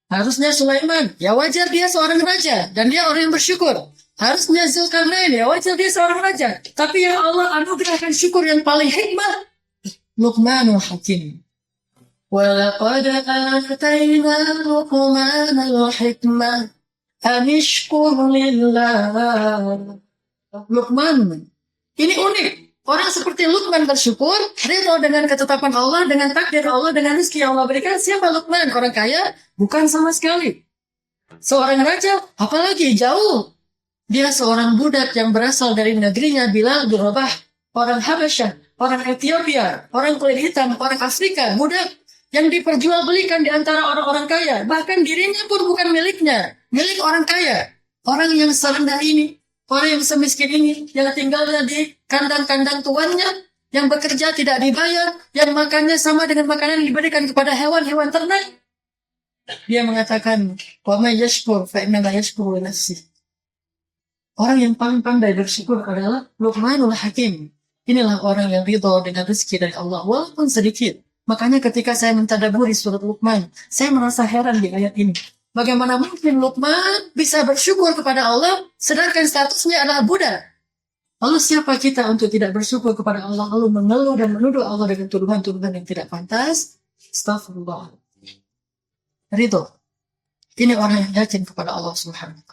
Harusnya Sulaiman, ya wajar dia seorang raja, dan dia orang yang bersyukur. Harusnya Zulkarnain, ya wajar dia seorang raja. Tapi ya Allah anugerahkan syukur yang paling hikmah. Luqmanul Hakim. وَلَقَدْ آتَيْنَا لُقْمَانَ الْحِكْمَةَ أَنِ اشْكُرْ لِلَّهِ. Luqman. Ini unik. Orang seperti Luqman bersyukur, ridho dengan ketetapan Allah, dengan takdir Allah, dengan rezeki yang Allah berikan. Siapa Luqman? Orang kaya? Bukan sama sekali. Seorang raja? Apalagi jauh. Dia seorang budak yang berasal dari negerinya Bilal bin Rabah. Orang Habasyah, orang Ethiopia, orang kulit hitam, orang Afrika, budak yang diperjualbelikan di antara orang-orang kaya. Bahkan dirinya pun bukan miliknya, milik orang kaya. Orang yang serendah ini, orang yang semiskin ini, yang tinggalnya di kandang-kandang tuannya, yang bekerja tidak dibayar, yang makannya sama dengan makanan yang diberikan kepada hewan-hewan ternak. Dia mengatakan, wa may yashkur fa innama yashkuru li nafsihi. Orang yang paling pandai bersyukur adalah Luqmanul Hakim. Inilah orang yang ridho dengan rezeki dari Allah, walaupun sedikit. Makanya ketika saya mentadaburi surat Luqman, saya merasa heran di ayat ini. Bagaimana mungkin Luqman bisa bersyukur kepada Allah, sedangkan statusnya adalah budak? Lalu siapa kita untuk tidak bersyukur kepada Allah, lalu mengeluh dan menuduh Allah dengan tuduhan-tuduhan yang tidak pantas? Astagfirullah. Ridho. Ini orang yang yakin kepada Allah Subhanahu.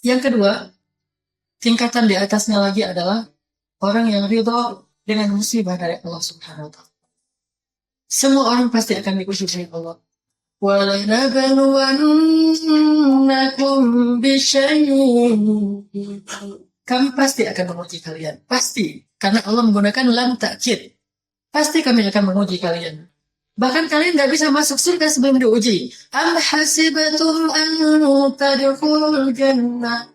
Yang kedua, tingkatan di atasnya lagi adalah orang yang ridho dengan musibah dari Allah Subhanahu wa ta'ala. Semua orang pasti akan diuji oleh Allah. وَلَنَبْلُوَنَّكُمْ بِشَيْءٍ kami pasti akan menguji kalian. Pasti. Karena Allah menggunakan lam ta'kid. Pasti kami akan menguji kalian. Bahkan kalian gak bisa masuk surga sebelum diuji. Am hasibatum an tadkhulul jannah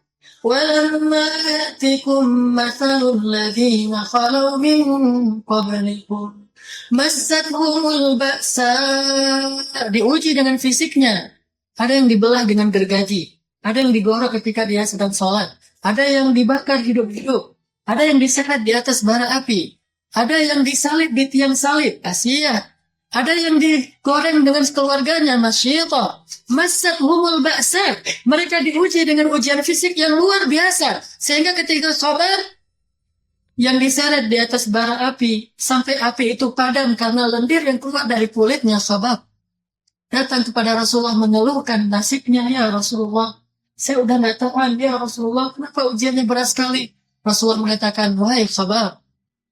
walamma ya'tikum mathalul ladzina khalau min qablikum massathumul ba'sa. Diuji dengan fisiknya. Ada yang dibelah dengan gergaji. Ada yang digorok ketika dia sedang sholat. Ada yang dibakar hidup-hidup. Ada yang diseret di atas bara api. Ada yang disalib di tiang salib. Asia. Ada yang digoreng dengan keluarganya. Masyita. Massathumul ba'sa. Mereka diuji dengan ujian fisik yang luar biasa. Sehingga ketika sabar, yang diseret di atas bara api. Sampai api itu padam karena lendir yang keluar dari kulitnya sabar. Datang kepada Rasulullah mengeluhkan nasibnya, ya Rasulullah. Saya udah gak tahan, ya Rasulullah. Kenapa ujiannya berat sekali? Rasulullah mengatakan, wahai sahabat,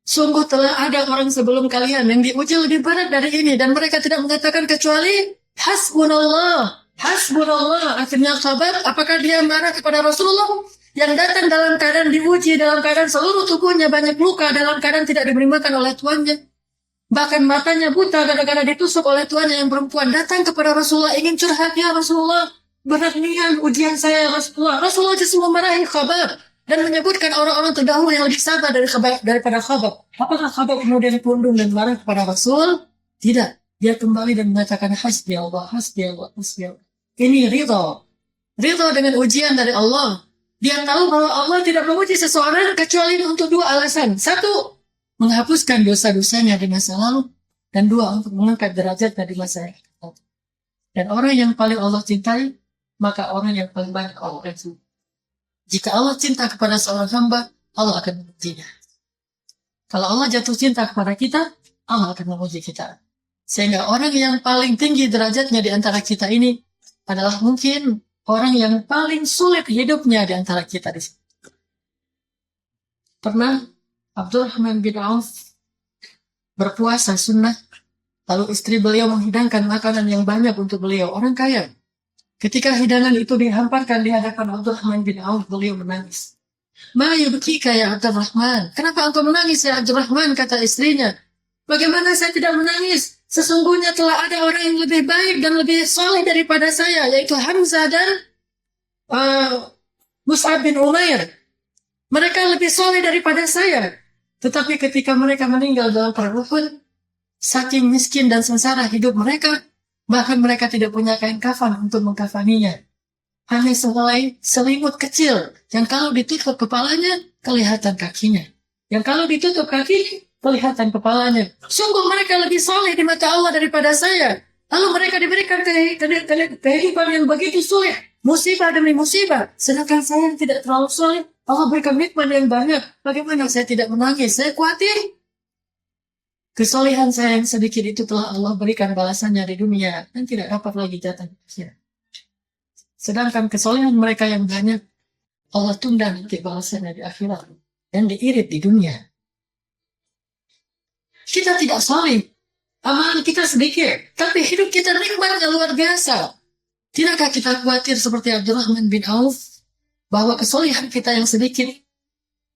sungguh telah ada orang sebelum kalian yang diuji lebih berat dari ini. Dan mereka tidak mengatakan kecuali, hasbunallah, hasbunallah. Akhirnya sahabat, apakah dia marah kepada Rasulullah? Yang datang dalam keadaan diuji, dalam keadaan seluruh tubuhnya banyak luka, dalam keadaan tidak diberi makan oleh tuannya. Bahkan matanya buta gara-gara ditusuk oleh tuannya yang perempuan. Datang kepada Rasulullah, ingin curhat, ya Rasulullah. Berat nian ujian saya, Rasulullah. Rasulullah justru memarahi Khabbab dan menyebutkan orang-orang terdahulu yang lebih sabar daripada Khabbab. Apakah Khabbab kemudian pundung dan marah kepada Rasul? Tidak. Dia kembali dan mengatakan hasbi Allah, hasbi Allah, hasbi Allah. Ini ridha. Ridha dengan ujian dari Allah. Dia tahu bahwa Allah tidak menguji seseorang kecuali untuk dua alasan. Satu, menghapuskan dosa-dosanya di masa lalu. Dan dua, untuk mengangkat derajatnya di masa yang akan datang. Dan orang yang paling Allah cintai, maka orang yang paling banyak Allah kasih. Jika Allah cinta kepada seorang hamba, Allah akan mengujinya. Kalau Allah jatuh cinta kepada kita, Allah akan menguji kita. Sehingga orang yang paling tinggi derajatnya di antara kita ini adalah mungkin orang yang paling sulit hidupnya di antara kita di sini. Pernah Abdurrahman bin Auf berpuasa sunnah, lalu istri beliau menghidangkan makanan yang banyak untuk beliau, orang kaya. Ketika hidangan itu dihamparkan di hadapan Abdurrahman bin Auf, beliau menangis. Ma yubkika ya Abdurrahman? Kenapa engkau menangis ya Abdurrahman? Kata istrinya. Bagaimana saya tidak menangis? Sesungguhnya telah ada orang yang lebih baik dan lebih soleh daripada saya, yaitu Hamzah dan Mus'ab bin Umair. Mereka lebih soleh daripada saya. Tetapi ketika mereka meninggal dalam perang Uhud, saking miskin dan sengsara hidup mereka, bahkan mereka tidak punya kain kafan untuk mengkafaninya. Hanya sehelai selimut kecil yang kalau ditutup kepalanya, kelihatan kakinya. Yang kalau ditutup kaki, kelihatan kepalanya. Sungguh mereka lebih soleh di mata Allah daripada saya. Lalu mereka diberikan kehidupan yang begitu sulit. Musibah demi musibah. Sedangkan saya yang tidak terlalu soleh, Allah berikan nikmat yang banyak. Bagaimana saya tidak menangis? Saya khawatir. Kesolehan saya yang sedikit itu telah Allah berikan balasannya di dunia dan tidak dapat lagi datang di akhirat. Sedangkan kesolehan mereka yang banyak, Allah tunda nanti balasannya di akhirat dan diirit di dunia. Kita tidak soleh, amalan kita sedikit, tapi hidup kita nikmatnya luar biasa. Tidakkah kita khawatir seperti Abdurrahman bin Auf bahwa kesolehan kita yang sedikit,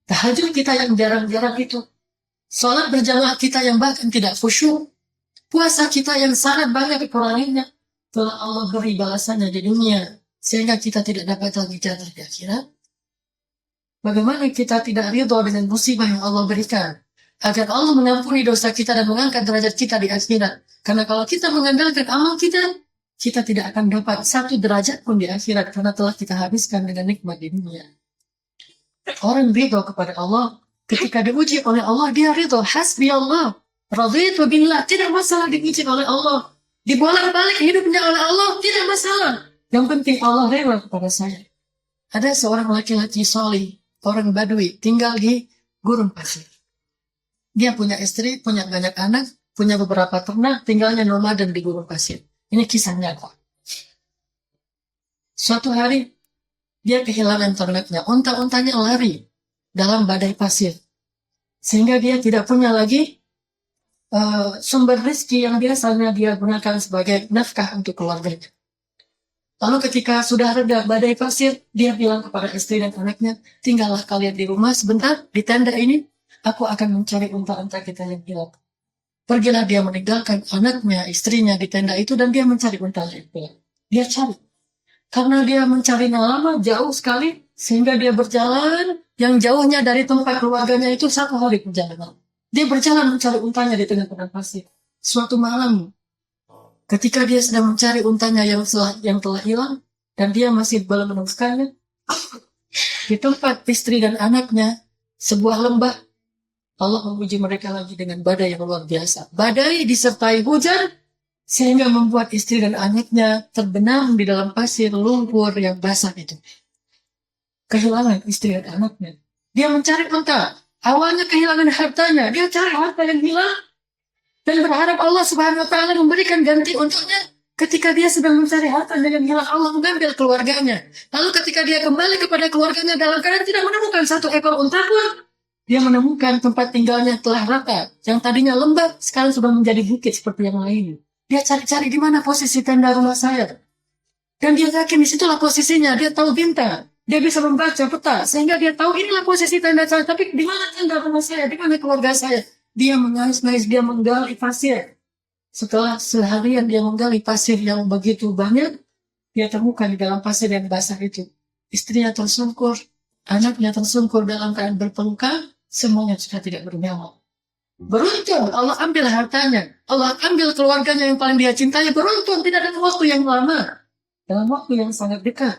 tahajud kita yang jarang-jarang itu, salat berjamaah kita yang bahkan tidak khusyuk, puasa kita yang sangat banyak kekurangannya, telah Allah beri balasannya di dunia, sehingga kita tidak dapat lagi jatuh di akhirat. Bagaimana kita tidak ridha dengan musibah yang Allah berikan, agar Allah mengampuni dosa kita dan mengangkat derajat kita di akhirat. Karena kalau kita mengandalkan amal kita, kita tidak akan dapat satu derajat pun di akhirat, karena telah kita habiskan dengan nikmat di dunia. Orang ridha kepada Allah, ketika diuji oleh Allah, dia ridho. Hasbi Allah. Raditu billah. Tidak masalah diuji oleh Allah. Dibolak-balik hidupnya oleh Allah. Tidak masalah. Yang penting Allah rela kepada saya. Ada seorang laki-laki soleh, orang Badui, tinggal di gurun pasir. Dia punya istri, punya banyak anak, punya beberapa ternak, tinggalnya nomaden di gurun pasir. Ini kisahnya kok. Suatu hari, dia kehilangan ternaknya. Unta-untanya lari dalam badai pasir. Sehingga dia tidak punya lagi sumber rezeki yang biasanya dia gunakan sebagai nafkah untuk keluarganya. Lalu ketika sudah reda badai pasir, dia bilang kepada istri dan anaknya, tinggallah kalian di rumah sebentar, di tenda ini, aku akan mencari unta-unta kita yang hilang. Pergilah dia meninggalkan anaknya, istrinya di tenda itu, dan dia mencari unta itu. Dia cari. Karena dia mencarinya lama, jauh sekali, sehingga dia berjalan, yang jauhnya dari tempat keluarganya itu 1 hari perjalanan. Dia berjalan mencari untanya di tengah padang pasir. Suatu malam, ketika dia sedang mencari untanya yang telah hilang, dan dia masih belum menemukannya, di tempat istri dan anaknya, sebuah lembah, Allah menguji mereka lagi dengan badai yang luar biasa. Badai disertai hujan, sehingga membuat istri dan anaknya terbenam di dalam pasir lumpur yang basah itu. Kehilangan istri dan anaknya. Dia mencari unta. Awalnya kehilangan hartanya. Dia cari harta yang hilang, dan berharap Allah Subhanahu wa Ta'ala memberikan ganti untuknya. Ketika dia sedang mencari harta yang hilang, Allah mengambil keluarganya. Lalu ketika dia kembali kepada keluarganya dalam keadaan tidak menemukan 1 ekor unta pun, dia menemukan tempat tinggalnya telah rata. Yang tadinya lembah, sekarang sudah menjadi bukit seperti yang lain. Dia cari-cari di mana posisi tenda rumah saya. Dan dia yakin disitulah posisinya. Dia tahu bintang. Dia bisa membaca peta. Sehingga dia tahu inilah posisi tenda saya. Tapi di mana tenda rumah saya? Di mana keluarga saya? Dia mengais-ngais, dia menggali pasir. Setelah seharian dia menggali pasir yang begitu banyak, dia temukan di dalam pasir yang basah itu. Istrinya tersungkur, anaknya tersungkur dalam keadaan berpelukan, semuanya sudah tidak bernyawa. Beruntung Allah ambil hartanya, Allah ambil keluarganya yang paling dia cintai. Beruntung tidak dalam waktu yang lama, dalam waktu yang sangat dekat.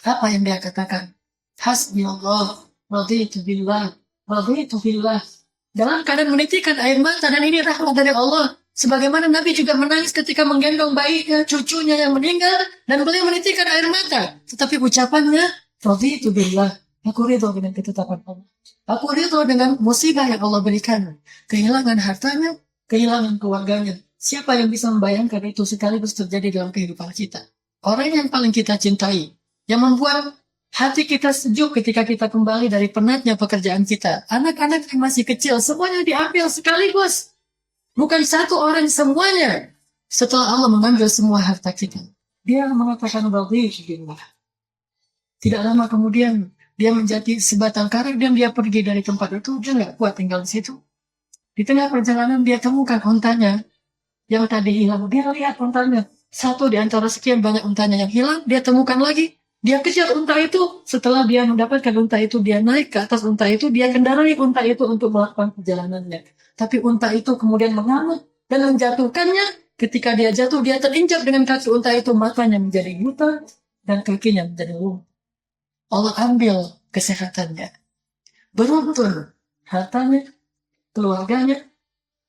Apa yang dia katakan? Hasbi Allah, raditu billah, raditu billah. Dalam keadaan menitikkan air mata, dan ini rahmat dari Allah. Sebagaimana Nabi juga menangis ketika menggendong bayinya, cucunya yang meninggal, dan beliau menitikkan air mata. Tetapi ucapannya, raditu billah, aku ridho dengan ketetapan Allah. Aku ridho dengan musibah yang Allah berikan. Kehilangan hartanya, kehilangan keluarganya. Siapa yang bisa membayangkan itu sekaligus terjadi dalam kehidupan kita? Orang yang paling kita cintai, yang membuat hati kita sejuk ketika kita kembali dari penatnya pekerjaan kita. Anak-anak yang masih kecil, semuanya diambil sekaligus. Bukan 1 orang, semuanya. Setelah Allah mengambil semua harta kita, dia mengatakan raditu billah. Tidak lama kemudian, dia menjadi sebatang kara dan dia pergi dari tempat itu. Dia nggak kuat tinggal di situ. Di tengah perjalanan dia temukan untanya yang tadi hilang. Dia lihat untanya. 1 di antara sekian banyak untanya yang hilang. Dia temukan lagi. Dia kejar unta itu. Setelah dia mendapatkan unta itu, dia naik ke atas unta itu. Dia kendarai unta itu untuk melakukan perjalanannya. Tapi unta itu kemudian mengamuk dan menjatuhkannya. Ketika dia jatuh, dia terinjak dengan kaki unta itu. Matanya menjadi buta dan kakinya menjadi lumpuh. Allah ambil kesehatannya. Beruntung hartanya, keluarganya,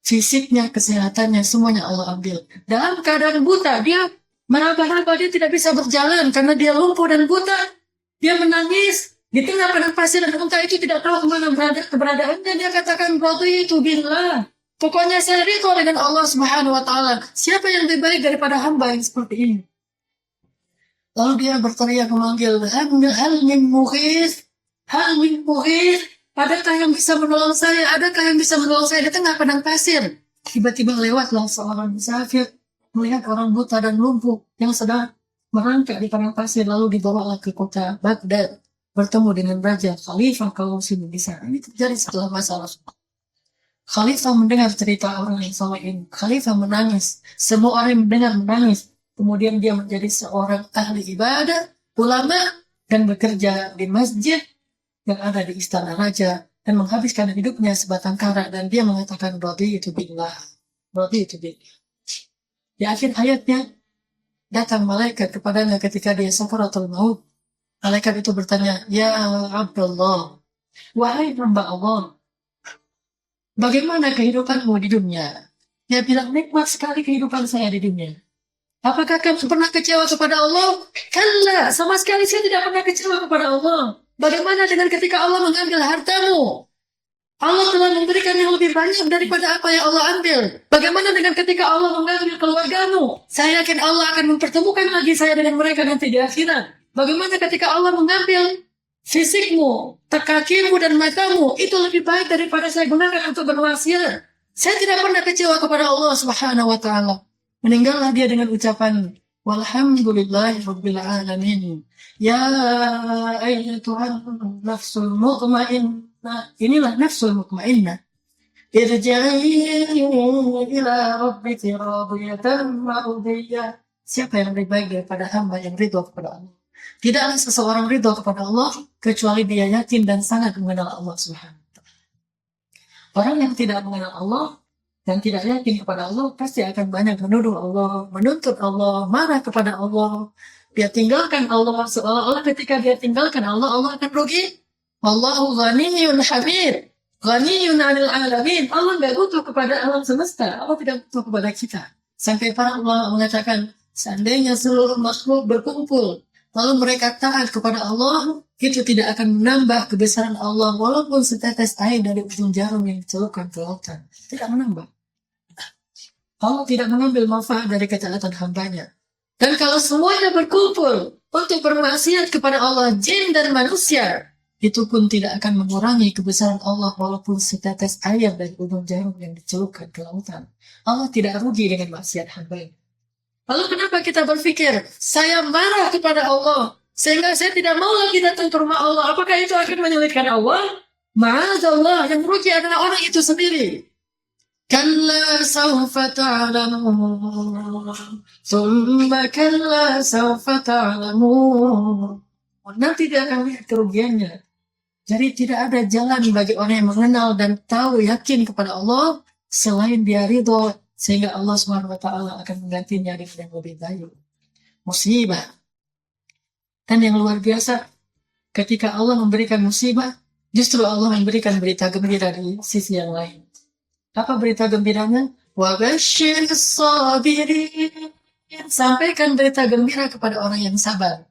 fisiknya, kesehatannya, semuanya Allah ambil. Dalam keadaan buta, dia meraba-raba, dia tidak bisa berjalan karena dia lumpuh dan buta. Dia menangis di tengah padang pasir dan unta itu tidak tahu kemana keberadaannya. Dia katakan, raditu billah. Pokoknya saya ridho dengan Allah Subhanahu wa Ta'ala. Siapa yang lebih baik daripada hamba yang seperti ini? Lalu dia berteriak memanggil, hal min mughis, hal min mughis. Adakah yang bisa menolong saya? Adakah yang bisa menolong saya di tengah padang pasir? Tiba-tiba lewatlah seorang musafir melihat orang buta dan lumpuh yang sedang merangkak di padang pasir, lalu dibawalah ke kota Baghdad bertemu dengan Raja Khalifah kaum muslimin di sana. Ini terjadi setelah masa Rasul. Khalifah mendengar cerita orang yang saleh ini. Khalifah menangis. Semua orang yang mendengar menangis. Kemudian dia menjadi seorang ahli ibadah, ulama, dan bekerja di masjid yang ada di istana raja, dan menghabiskan hidupnya sebatang kara, dan dia mengatakan raditu billah, raditu billah. Di akhir hayatnya, datang malaikat kepadanya ketika dia sakaratul maut. Malaikat itu bertanya, ya Abdullah, wahai hamba Allah, bagaimana kehidupanmu di dunia? Dia bilang, nikmat sekali kehidupan saya di dunia. Apakah kamu pernah kecewa kepada Allah? Kalla, sama sekali saya tidak pernah kecewa kepada Allah. Bagaimana dengan ketika Allah mengambil hartamu? Allah telah memberikan yang lebih banyak daripada apa yang Allah ambil. Bagaimana dengan ketika Allah mengambil keluargamu? Saya yakin Allah akan mempertemukan lagi saya dengan mereka nanti di akhirat. Bagaimana ketika Allah mengambil fisikmu, kakimu dan matamu? Itu lebih baik daripada saya gunakan untuk berwasiat. Saya tidak pernah kecewa kepada Allah Subhanahu wa Ta'ala. Meninggallah dia dengan ucapan, Walhamdulillahi Rabbil Alamin. Ya ayyatuhan nafsul mutmainnah. Inilah nafsul mutmainnah. Irja'i ila rabbiki radiyatan mardiyah. Siapa yang lebih baik daripada hamba yang ridho kepada Allah? Tidaklah seseorang ridho kepada Allah kecuali dia yakin dan sangat mengenal Allah Subhanahu wa ta'ala. Orang yang tidak mengenal Allah dan tidak yakin kepada Allah pasti akan banyak menuduh Allah, menuntut Allah, marah kepada Allah. Dia tinggalkan Allah seolah-olah ketika dia tinggalkan Allah, Allah akan rugi. Wallahu ghaniyyun hamid. Ghaniyun 'anil 'alamin. Allah enggak butuh kepada alam semesta. Allah tidak butuh kepada kita. Sampai para ulama mengatakan, seandainya seluruh makhluk berkumpul, lalu mereka taat kepada Allah, itu tidak akan menambah kebesaran Allah walaupun setetes air dari ujung jarum yang dicelupkan ke lautan. Tidak menambah. Allah tidak mengambil manfaat dari ketaatan hambanya. Dan kalau semuanya berkumpul untuk bermaksiat kepada Allah, jin dan manusia, itu pun tidak akan mengurangi kebesaran Allah walaupun setetes air dari ujung jarum yang dicelupkan ke lautan. Allah tidak rugi dengan maksiat hambanya. Lalu kenapa kita berpikir, saya marah kepada Allah, sehingga saya tidak mau lagi datang ke rumah Allah? Apakah itu akan menyulitkan Allah? Ma'adzallah, yang rugi adalah orang itu sendiri. Kalla sawfa ta'lamun, summa kalla sawfa ta'lamun. Nanti dia akan lihat kerugiannya. Jadi tidak ada jalan bagi orang yang mengenal dan tahu yakin kepada Allah selain dia ridho, sehingga Allah Subhanahu wa ta'ala akan menggantinya dengan yang lebih baik. Musibah. Dan yang luar biasa, ketika Allah memberikan musibah, justru Allah memberikan berita gembira di sisi yang lain. Apa berita gembiranya? Wa basyir sabirin. Sampaikan berita gembira kepada orang yang sabar.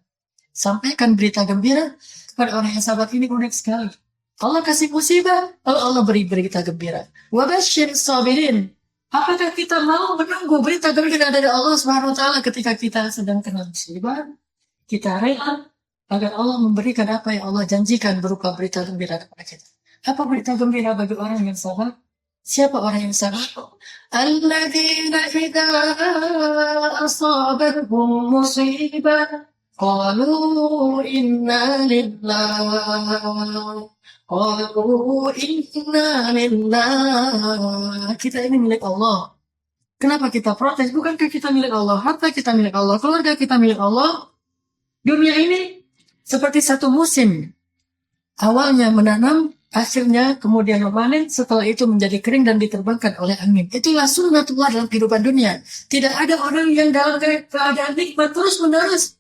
Sampaikan berita gembira kepada orang yang sabar. Ini unik sekali. Allah kasih musibah, lalu Allah beri berita gembira. Wa basyir sabirin. Apakah kita mau menunggu berita gembira dari Allah Subhanahu wa ta'ala ketika kita sedang kena musibah? Kita rela agar Allah memberikan apa yang Allah janjikan berupa berita gembira kepada kita. Apa berita gembira bagi orang yang sabar? Siapa orang yang sabar? Alladzina idza asabarhum musibah qalu inna lillahi qalu inna lillahi. Kita ini milik Allah. Kenapa kita protes? Bukankah kita milik Allah? Harta kita milik Allah, keluarga kita milik Allah. Dunia ini seperti satu musim. Awalnya menanam, akhirnya kemudian memanen, setelah itu menjadi kering dan diterbangkan oleh angin. Itulah sunnatullah dalam kehidupan dunia. Tidak ada orang yang dalam keadaan nikmat terus menerus.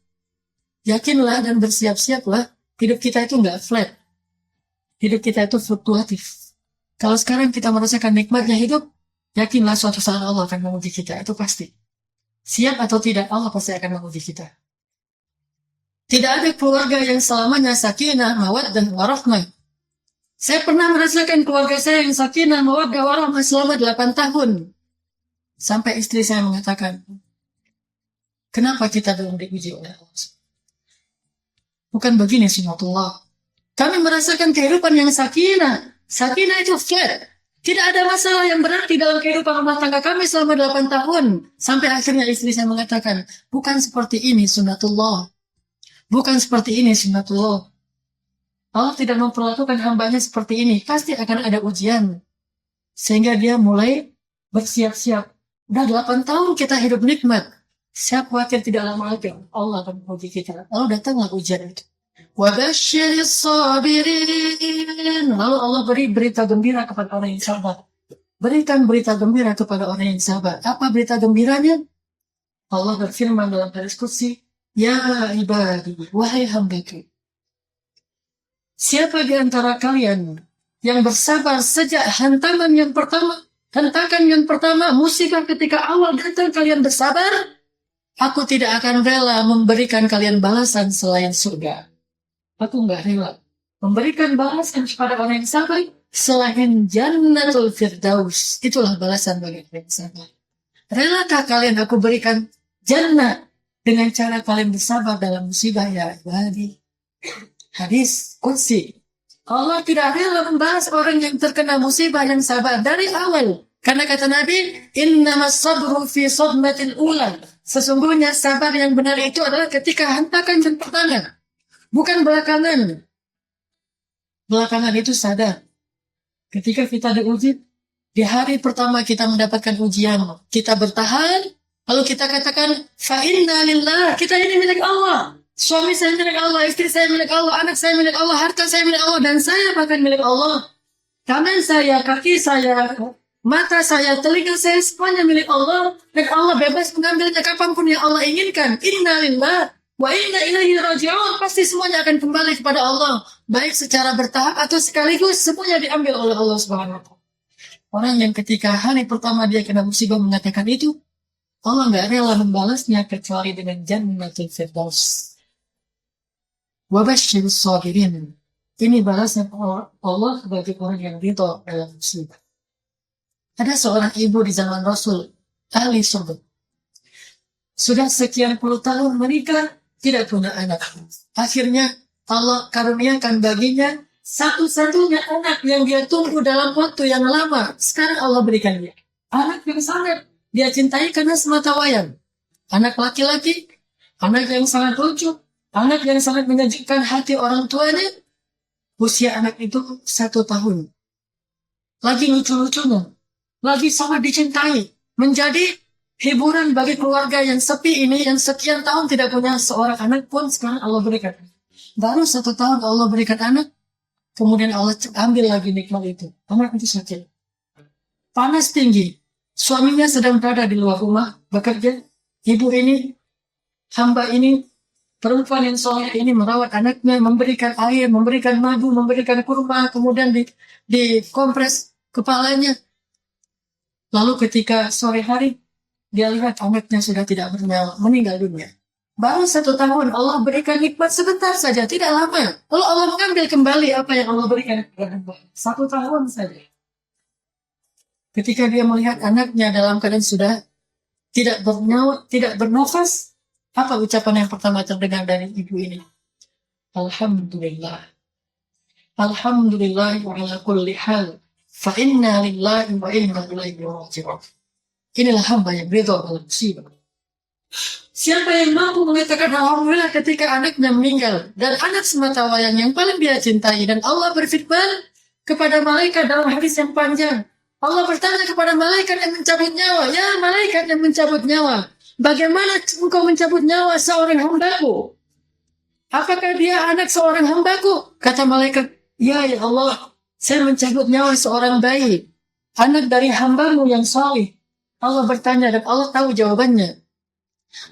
Yakinlah dan bersiap-siaplah, hidup kita itu nggak flat. Hidup kita itu fluktuatif. Kalau sekarang kita merasakan nikmatnya hidup, yakinlah suatu saat Allah akan menguji kita, itu pasti. Siap atau tidak, Allah pasti akan menguji kita. Tidak ada keluarga yang selamanya sakinah, mawaddah, warahmah. Saya pernah merasakan keluarga saya yang sakinah, mawaddah, warahmah selama 8 tahun. Sampai istri saya mengatakan, kenapa kita belum diuji oleh Allah? Bukan begini sunnatullah. Kami merasakan kehidupan yang sakinah. Sakinah itu flat. Tidak ada masalah yang berarti dalam kehidupan rumah tangga kami selama 8 tahun. Sampai akhirnya istri saya mengatakan, bukan seperti ini sunnatullah. Bukan seperti ini sunnatullah. Allah tidak memperlakukan hambanya seperti ini. Pasti akan ada ujian. Sehingga dia mulai bersiap-siap. Udah 8 tahun kita hidup nikmat. Siap khawatir tidak lama lagi Allah akan menguji kita. Lalu datanglah ujian itu. Wa basyiris sabirin. Lalu Allah beri berita gembira kepada orang yang sabar. Berikan berita gembira kepada orang yang sabar. Apa berita gembiranya? Allah berfirman dalam hadis qudsi, ya ibadi, wahai hambaku. Siapa di antara kalian yang bersabar sejak hantaman yang pertama, musibah ketika awal datang kalian bersabar, aku tidak akan rela memberikan kalian balasan selain surga. Aku enggak rela memberikan balasan kepada orang yang sabar selain Jannatul Firdaus. Itulah balasan bagi orang yang sabar. Relakah kalian aku berikan jannah dengan cara kalian bersabar dalam musibah ya ibadi? Hadis qudsi. Allah tidak rela membahas orang yang terkena musibah yang sabar dari awal. Karena kata Nabi, innamas sabru fi sadmatil ula. Sesungguhnya sabar yang benar itu adalah ketika hentakan dan pertanda. Bukan belakangan. Belakangan itu sadar. Ketika kita diuji, di hari pertama kita mendapatkan ujian, kita bertahan, lalu kita katakan, fa inna lillah, kita ini milik Allah. Suami saya milik Allah, istri saya milik Allah, anak saya milik Allah, harta saya milik Allah, dan saya bahkan milik Allah. Tangan saya, kaki saya, mata saya, telinga saya, semuanya milik Allah. Dan Allah bebas mengambilnya kapanpun yang Allah inginkan. Inna lillah wa inna ilaihi raji'un. Pasti semuanya akan kembali kepada Allah. Baik secara bertahap atau sekaligus, semuanya diambil oleh Allah Subhanahu wa ta'ala. Orang yang ketika hari pertama dia kena musibah mengatakan itu, Allah nggak rela membalasnya kecuali dengan jannatul firdaus. Wa basyirus sabirin. Ini balasnya Allah bagi orang yang ridha dalam musibah. Ada seorang ibu di zaman Rasul, ahli surga. Sudah sekian puluh tahun menikah, tidak punya anak. Akhirnya Allah karuniakan baginya satu-satunya anak yang dia tunggu dalam waktu yang lama. Sekarang Allah berikan dia. Anak yang sangat dia cintai karena semata wayang. Anak laki-laki, anak yang sangat lucu, anak yang sangat menyejukkan hati orang tuanya. Usia anak itu 1 tahun. Lagi lucu-lucunya. Lagi sangat dicintai. Menjadi hiburan bagi keluarga yang sepi ini, yang sekian tahun tidak punya seorang anak pun, sekarang Allah berikan. Baru 1 tahun Allah berikan anak, kemudian Allah ambil lagi nikmat itu. Anak itu sakit. Panas tinggi. Suaminya sedang berada di luar rumah, bekerja. Ibu ini, hamba ini, perempuan yang soleh ini merawat anaknya, memberikan air, memberikan madu, memberikan kurma, kemudian dikompres kepalanya. Lalu ketika sore hari, dia lihat anaknya sudah tidak bernyawa, meninggal dunia. Baru 1 tahun Allah berikan nikmat sebentar saja, tidak lama. Lalu Allah mengambil kembali apa yang Allah berikan. 1 tahun saja. Ketika dia melihat anaknya dalam keadaan sudah tidak bernyawa, tidak bernafas, apa ucapan yang pertama terdengar dari ibu ini? Alhamdulillah. Alhamdulillah wa ala kulli hal. Fa inna lillahi wa inna ilaihi raji'un. Inilah hamba yang ridha dalam musibah. Siapa yang mampu mengatakan alhamdulillah ketika anaknya meninggal dan anak semata wayang yang paling dia cintai, dan Allah berfirman kepada malaikat dalam hadis yang panjang. Allah bertanya kepada malaikat yang mencabut nyawa, ya malaikat yang mencabut nyawa, bagaimana engkau mencabut nyawa seorang hambaku? Apakah dia anak seorang hambaku? Kata malaikat, ya Allah, saya mencabut nyawa seorang bayi, anak dari hambamu yang salih. Allah bertanya dan Allah tahu jawabannya.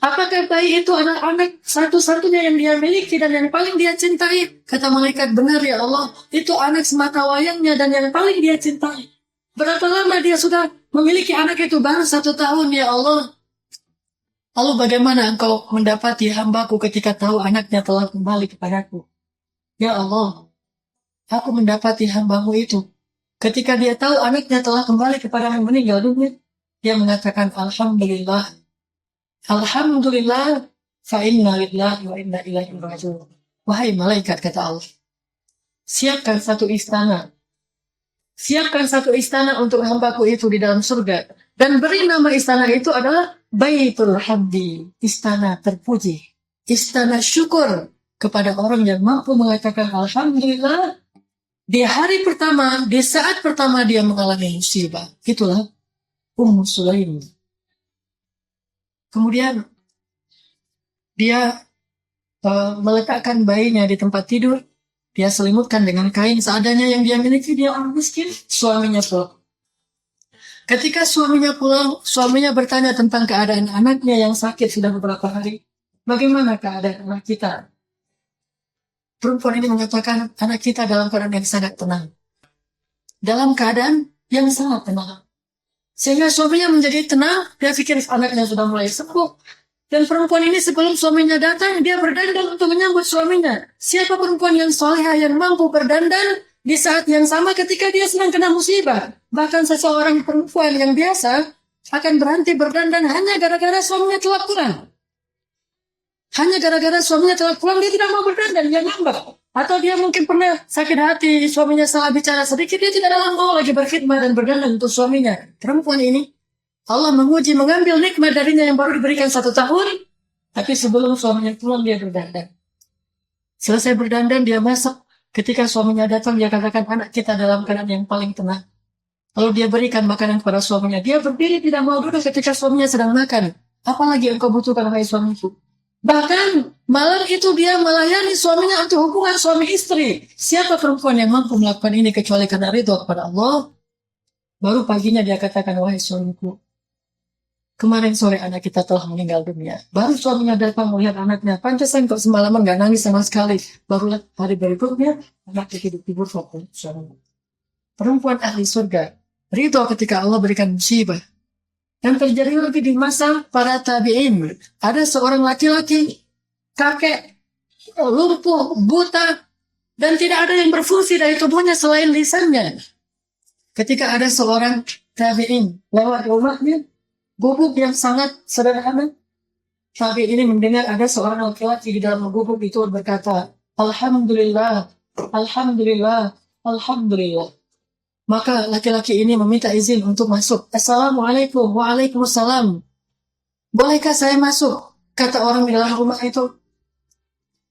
Apakah bayi itu anak-anak satu-satunya yang dia miliki dan yang paling dia cintai? Kata malaikat, benar ya Allah, itu anak semata wayangnya dan yang paling dia cintai. Berapa lama dia sudah memiliki anak itu? Baru 1 tahun ya Allah. Lalu bagaimana engkau mendapati hambaku ketika tahu anaknya telah kembali kepadaku? Ya Allah, aku mendapati hambamu itu ketika dia tahu anaknya telah kembali kepadamu meninggal dunia. Dia mengatakan alhamdulillah. Alhamdulillah, fa inna lillahi wa inna ilaihi raji'un. Wahai malaikat, kata Allah, siapkan satu istana. Siapkan satu istana untuk hambaku itu di dalam surga. Dan beri nama istana itu adalah Baitul Hamdi, istana terpuji. Istana syukur kepada orang yang mampu mengatakan alhamdulillah di hari pertama, di saat pertama dia mengalami musibah. Itulah Ummu Sulaim. Kemudian dia meletakkan bayinya di tempat tidur. Dia selimutkan dengan kain seadanya yang dia miliki. Dia orang miskin. Suaminya pulang. Ketika suaminya pulang, suaminya bertanya tentang keadaan anaknya yang sakit sudah beberapa hari. Bagaimana keadaan anak kita? Perempuan ini mengatakan anak kita dalam keadaan yang sangat tenang. Dalam keadaan yang sangat tenang. Sehingga suaminya menjadi tenang, dia pikir anaknya sudah mulai sembuh. Dan perempuan ini sebelum suaminya datang, dia berdandan untuk menyambut suaminya. Siapa perempuan yang salihah yang mampu berdandan di saat yang sama ketika dia sedang kena musibah? Bahkan seseorang perempuan yang biasa akan berhenti berdandan hanya gara-gara suaminya telah pulang. Hanya gara-gara suaminya telah pulang, dia tidak mau berdandan, dia ngambek. Atau dia mungkin pernah sakit hati, suaminya salah bicara sedikit, dia tidak mau lagi berkhidmat dan berdandan untuk suaminya. Perempuan ini Allah menguji, mengambil nikmat darinya yang baru diberikan 1 tahun, tapi sebelum suaminya pulang dia berdandan. Selesai berdandan dia masuk. Ketika suaminya datang dia katakan, anak kita dalam keadaan yang paling tenang. Lalu dia berikan makanan kepada suaminya. Dia berdiri tidak mau duduk ketika suaminya sedang makan. Apalagi engkau butuhkan, wahai suamiku? Bahkan malam itu dia melayani suaminya untuk hubungan suami istri. Siapa perempuan yang mampu melakukan ini kecuali karena ridho kepada Allah? Baru paginya dia katakan, wahai suamiku, kemarin sore anak kita telah meninggal dunia. Baru suaminya datang melihat anaknya. Pantesan kok semalaman gak nangis sama sekali. Baru hari berikutnya anaknya hidup waktu suaminya. Perempuan ahli surga. Ridho ketika Allah berikan musibah. Yang terjadi lagi di masa para tabi'in. Ada seorang laki-laki, kakek, lumpuh, buta, dan tidak ada yang berfungsi dari tubuhnya selain lisannya. Ketika ada seorang tabi'in lewat rumahnya, gubuk yang sangat sederhana, tabi'in ini mendengar ada seorang laki-laki di dalam gubuk itu berkata, Alhamdulillah, Alhamdulillah, Alhamdulillah. Maka laki-laki ini meminta izin untuk masuk. Assalamualaikum, waalaikumsalam. Bolehkah saya masuk? Kata orang di dalam rumah itu.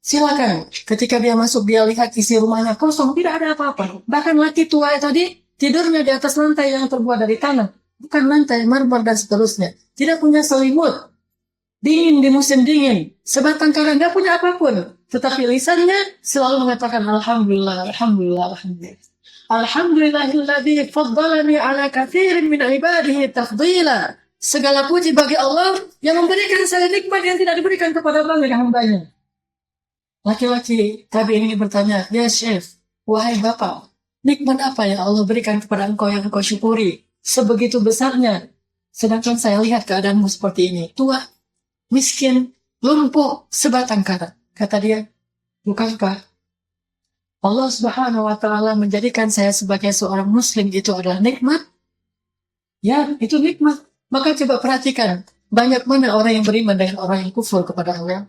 Silakan. Ketika dia masuk, dia lihat isi rumahnya kosong, tidak ada apa-apa. Bahkan laki tua tadi tidurnya di atas lantai yang terbuat dari tanah, bukan lantai marmer dan seterusnya. Tidak punya selimut. Dingin di musim dingin. Sebatang kara nggak punya apapun. Tetapi lisannya selalu mengatakan Alhamdulillah, Alhamdulillah, Alhamdulillah. Alhamdulillahilladzi faddalani ala katsirin min ibadihi tafdila. Segala puji bagi Allah yang memberikan saya nikmat yang tidak diberikan kepada banyak hambanya. Laki-laki tabi'in ini bertanya, ya Syekh, wahai bapak, nikmat apa yang Allah berikan kepada engkau yang engkau syukuri sebegitu besarnya? Sedangkan saya lihat keadaanmu seperti ini, tua, miskin, lumpuh, sebatang kara. Kata dia, bukankah Allah Subhanahu wa Ta'ala menjadikan saya sebagai seorang muslim itu adalah nikmat? Ya, itu nikmat. Maka coba perhatikan, banyak mana orang yang beriman dengan orang yang kufur kepada Allah?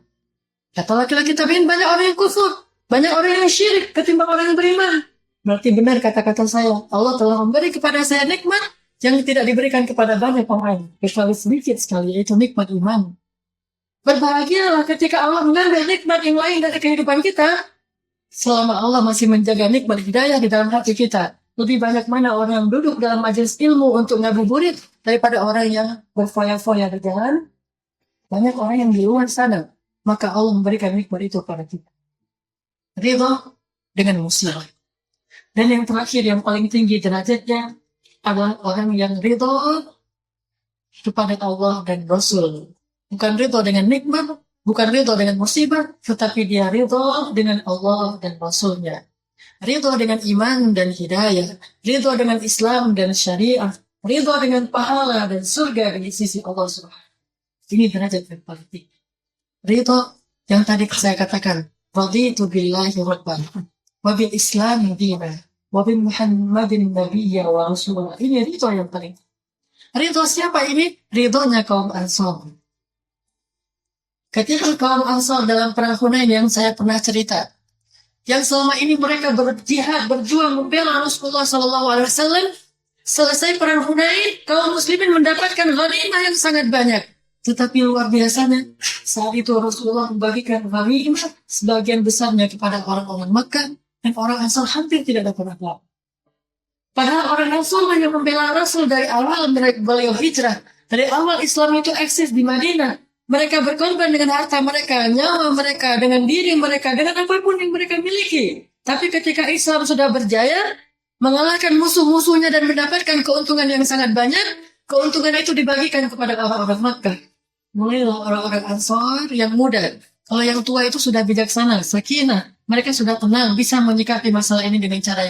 Kata laki-laki tabi'in, banyak orang yang kufur, banyak orang yang syirik ketimbang orang yang beriman. Berarti benar kata-kata saya, Allah telah memberi kepada saya nikmat yang tidak diberikan kepada banyak orang, kecuali sedikit sekali, yaitu nikmat iman. Berbahagialah ketika Allah mengambil nikmat yang lain dari kehidupan kita, selama Allah masih menjaga nikmat hidayah di dalam hati kita. Lebih banyak mana orang yang duduk dalam majelis ilmu untuk ngabuburit daripada orang yang berfoya-foya di jalan. Banyak orang yang di luar sana. Maka Allah memberikan nikmat itu kepada kita. Ridho dengan musibah. Dan yang terakhir, yang paling tinggi derajatnya adalah orang yang ridho kepada Allah dan Rasul. Bukan ridho dengan nikmat, bukan ridho dengan musibah, tetapi dia ridho dengan Allah dan Rasulnya. Ridho dengan iman dan hidayah. Ridho dengan Islam dan syariah. Ridho dengan pahala dan surga dari sisi Allah Subhanahu. Ini derajat yang paling tinggi. Ridho yang tadi saya katakan. Raditu billahi rabban. Wabil islami dina. Wabil muhammadin nabiyya wa rasulah. Ini ridho yang paling tinggi. Ridho siapa ini? Ridhonya kaum Ansar. Ketika kaum Ansar dalam perang Hunain yang saya pernah cerita, yang selama ini mereka berjihad, berjuang membela Rasulullah SAW, selesai perang Hunain, kaum muslimin mendapatkan ghanimah yang sangat banyak. Tetapi luar biasanya, saat itu Rasulullah membagikan ghanimah sebagian besarnya kepada orang-orang Makkah, dan orang Ansar hampir tidak dapat apa-apa. Padahal orang Ansar yang membela Rasul dari awal beliau hijrah, dari awal Islam itu eksis di Madinah. Mereka berkorban dengan harta mereka, nyawa mereka, dengan diri mereka, dengan apapun yang mereka miliki. Tapi ketika Islam sudah berjaya, mengalahkan musuh-musuhnya dan mendapatkan keuntungan yang sangat banyak, keuntungan itu dibagikan kepada orang-orang Makkah. Mulailah orang-orang Ansar yang muda. Kalau yang tua itu sudah bijaksana, sakinah. Mereka sudah tenang, bisa menyikapi masalah ini dengan cara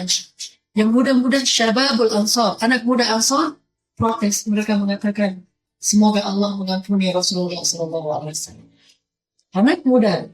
yang muda-muda, syababul Ansar. Anak muda Ansar, protes. Mereka mengatakan, semoga Allah mengampuni Rasulullah SAW. Anak muda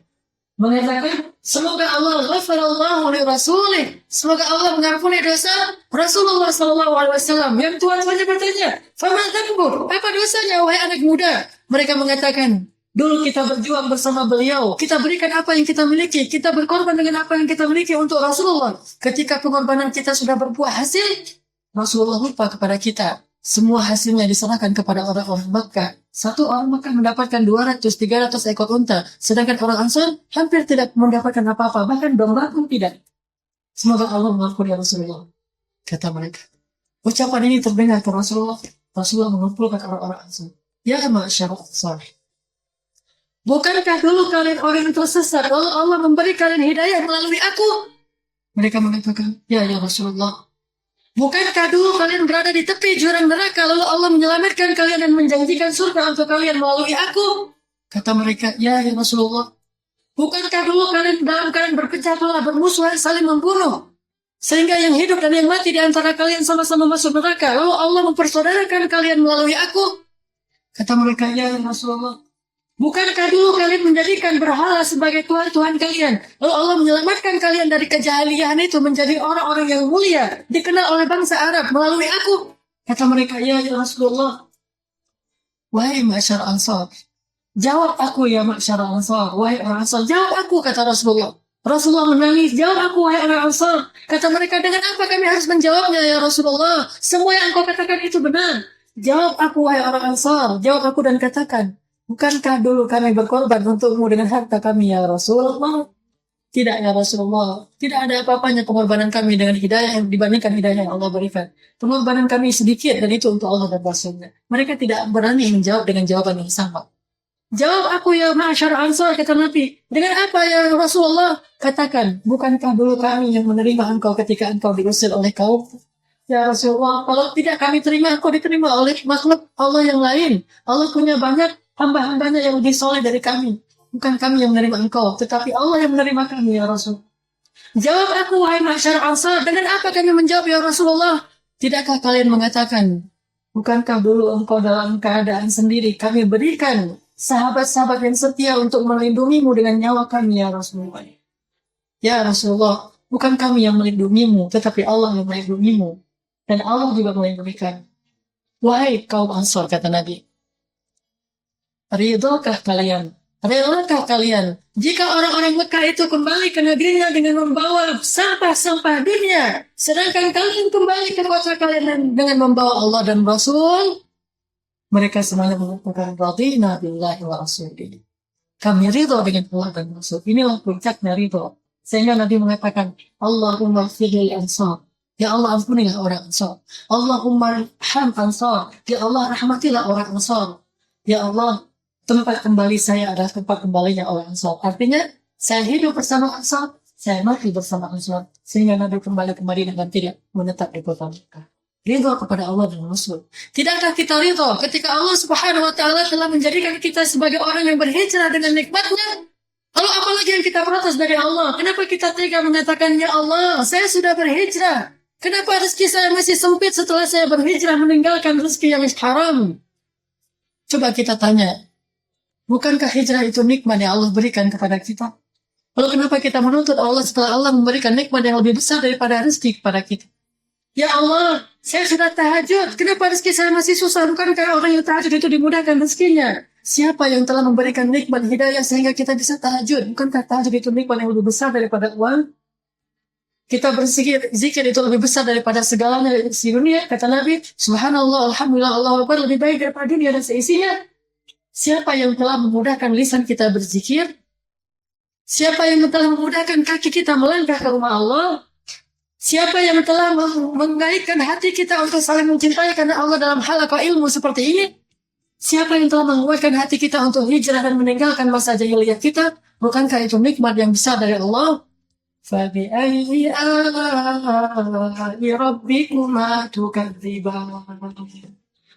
mengatakan, semoga Allah ghafarallahu li rasulih. Semoga Allah mengampuni dosa Rasulullah SAW. Yang tuan-tuannya bertanya, fama dzambu? Apa dosanya, wahai anak muda? Mereka mengatakan, dulu kita berjuang bersama beliau. Kita berikan apa yang kita miliki. Kita berkorban dengan apa yang kita miliki untuk Rasulullah. Ketika pengorbanan kita sudah berbuah hasil, Rasulullah lupa kepada kita. Semua hasilnya diserahkan kepada orang-orang Makkah. Satu orang Makkah mendapatkan 200-300 ekor unta. Sedangkan orang Ansar hampir tidak mendapatkan apa-apa. Bahkan domba pun tidak. Semoga Allah mengampuni ya Rasulullah. Kata mereka. Ucapan ini terdengar ke Rasulullah. Rasulullah mengumpulkan orang-orang Ansar. Ya ma'asyarul Ansar. Bukankah dulu kalian orang yang tersesat? Lalu Allah memberi kalian hidayah melalui aku? Mereka mengatakan, ya Rasulullah. Bukankah dulu kalian berada di tepi jurang neraka, lalu Allah menyelamatkan kalian dan menjanjikan surga untuk kalian melalui aku? Kata mereka, ya Rasulullah. Bukankah dulu kalian dalam keadaan berpecah belah, bermusuhan, saling membunuh? Sehingga yang hidup dan yang mati di antara kalian sama-sama masuk neraka, lalu Allah mempersaudarakan kalian melalui aku? Kata mereka, ya Rasulullah. Bukankah dulu kalian menjadikan berhala sebagai Tuhan kalian? Lalu Allah menyelamatkan kalian dari kejahilian itu menjadi orang-orang yang mulia, dikenal oleh bangsa Arab melalui aku. Kata mereka, ya Rasulullah. Wahai ma'asyar Ansar. Jawab aku ya ma'asyar Ansar. Wahai orang Ansar, jawab aku, kata Rasulullah. Rasulullah menangis, jawab aku wahai orang Ansar. Kata mereka, dengan apa kami harus menjawabnya ya Rasulullah? Semua yang engkau katakan itu benar. Jawab aku wahai orang Ansar. Jawab aku dan katakan. Bukankah dulu kami berkorban untukmu dengan harta kami ya Rasulullah? Tidak ya Rasulullah. Tidak ada apa-apanya pengorbanan kami dengan hidayah yang dibandingkan hidayah yang Allah berikan. Pengorbanan kami sedikit dan itu untuk Allah dan Rasulnya. Mereka tidak berani menjawab dengan jawaban yang sama. Jawab aku ya ma'asyar Ansar, kata Nabi. Dengan apa ya Rasulullah? Katakan, bukankah dulu kami yang menerima engkau ketika engkau diusir oleh kaum? Ya Rasulullah, kalau tidak kami terima, engkau diterima oleh makhluk Allah yang lain. Allah punya banyak hamba-hambanya yang lebih soleh dari kami. Bukan kami yang menerima engkau, tetapi Allah yang menerima kami ya Rasul. Jawab aku wahai ma'asyar Ansar, dengan apa kami menjawab ya Rasulullah? Tidakkah kalian mengatakan, bukankah dulu engkau dalam keadaan sendiri kami berikan sahabat-sahabat yang setia untuk melindungimu dengan nyawa kami ya Rasulullah? Ya Rasulullah, bukan kami yang melindungimu, tetapi Allah yang melindungimu. Dan Allah juga melindungi kami. Wahai kaum Ansar, kata Nabi. Ridhokah kalian? Relakah kalian? Jika orang-orang Mekah itu kembali ke negerinya dengan membawa sampah-sampah dunia, sedangkan kalian kembali ke kota kalian dengan membawa Allah dan Rasul, mereka semuanya mengatakan radina billahi wa rasulihi. Kami ridho dengan Allah dan Rasul. Inilah puncaknya ridho. Sehingga Nabi mengatakan, Allahumma firlil ansar. Ya Allah ampunilah orang Ansar. Allahumma arham Ansar. Ya Allah rahmatilah orang Ansar. Ya Allah, tempat kembali saya adalah tempat kembalinya orang Ansar. Artinya, saya hidup bersama Ansar, saya mati bersama Ansar. Sehingga Nabi kembali ke Madinah dan tidak menetap di kota Mekah. Ridho kepada Allah dan Rasul. Tidakkah kita ridho ketika Allah Subhanahu wa Ta'ala telah menjadikan kita sebagai orang yang berhijrah dengan nikmatnya? Lalu apalagi yang kita protes dari Allah? Kenapa kita tega mengatakan, ya Allah, saya sudah berhijrah. Kenapa rezeki saya masih sempit setelah saya berhijrah meninggalkan rezeki yang haram? Coba kita tanya. Bukankah hijrah itu nikmat yang Allah berikan kepada kita? Lalu kenapa kita menuntut Allah setelah Allah memberikan nikmat yang lebih besar daripada rezeki kepada kita? Ya Allah, saya sudah tahajud. Kenapa rezeki saya masih susah? Bukankah orang yang tahajud itu dimudahkan rezekinya? Siapa yang telah memberikan nikmat hidayah sehingga kita bisa tahajud? Bukankah tahajud itu nikmat yang lebih besar daripada uang? Kita berzikir itu lebih besar daripada segalanya di dunia. Kata Nabi, Subhanallah, Alhamdulillah, Allahu Akbar lebih baik daripada dunia dan seisinya. Siapa yang telah memudahkan lisan kita berzikir? Siapa yang telah memudahkan kaki kita melangkah ke rumah Allah? Siapa yang telah mengaitkan hati kita untuk saling mencintai karena Allah dalam halaqah ilmu seperti ini? Siapa yang telah menguatkan hati kita untuk hijrah dan meninggalkan masa jahiliyah kita? Bukankah itu nikmat yang besar dari Allah? فَبِأَيِّ آلَاءِ رَبِّكُمَا تُكَذِّبَانِ.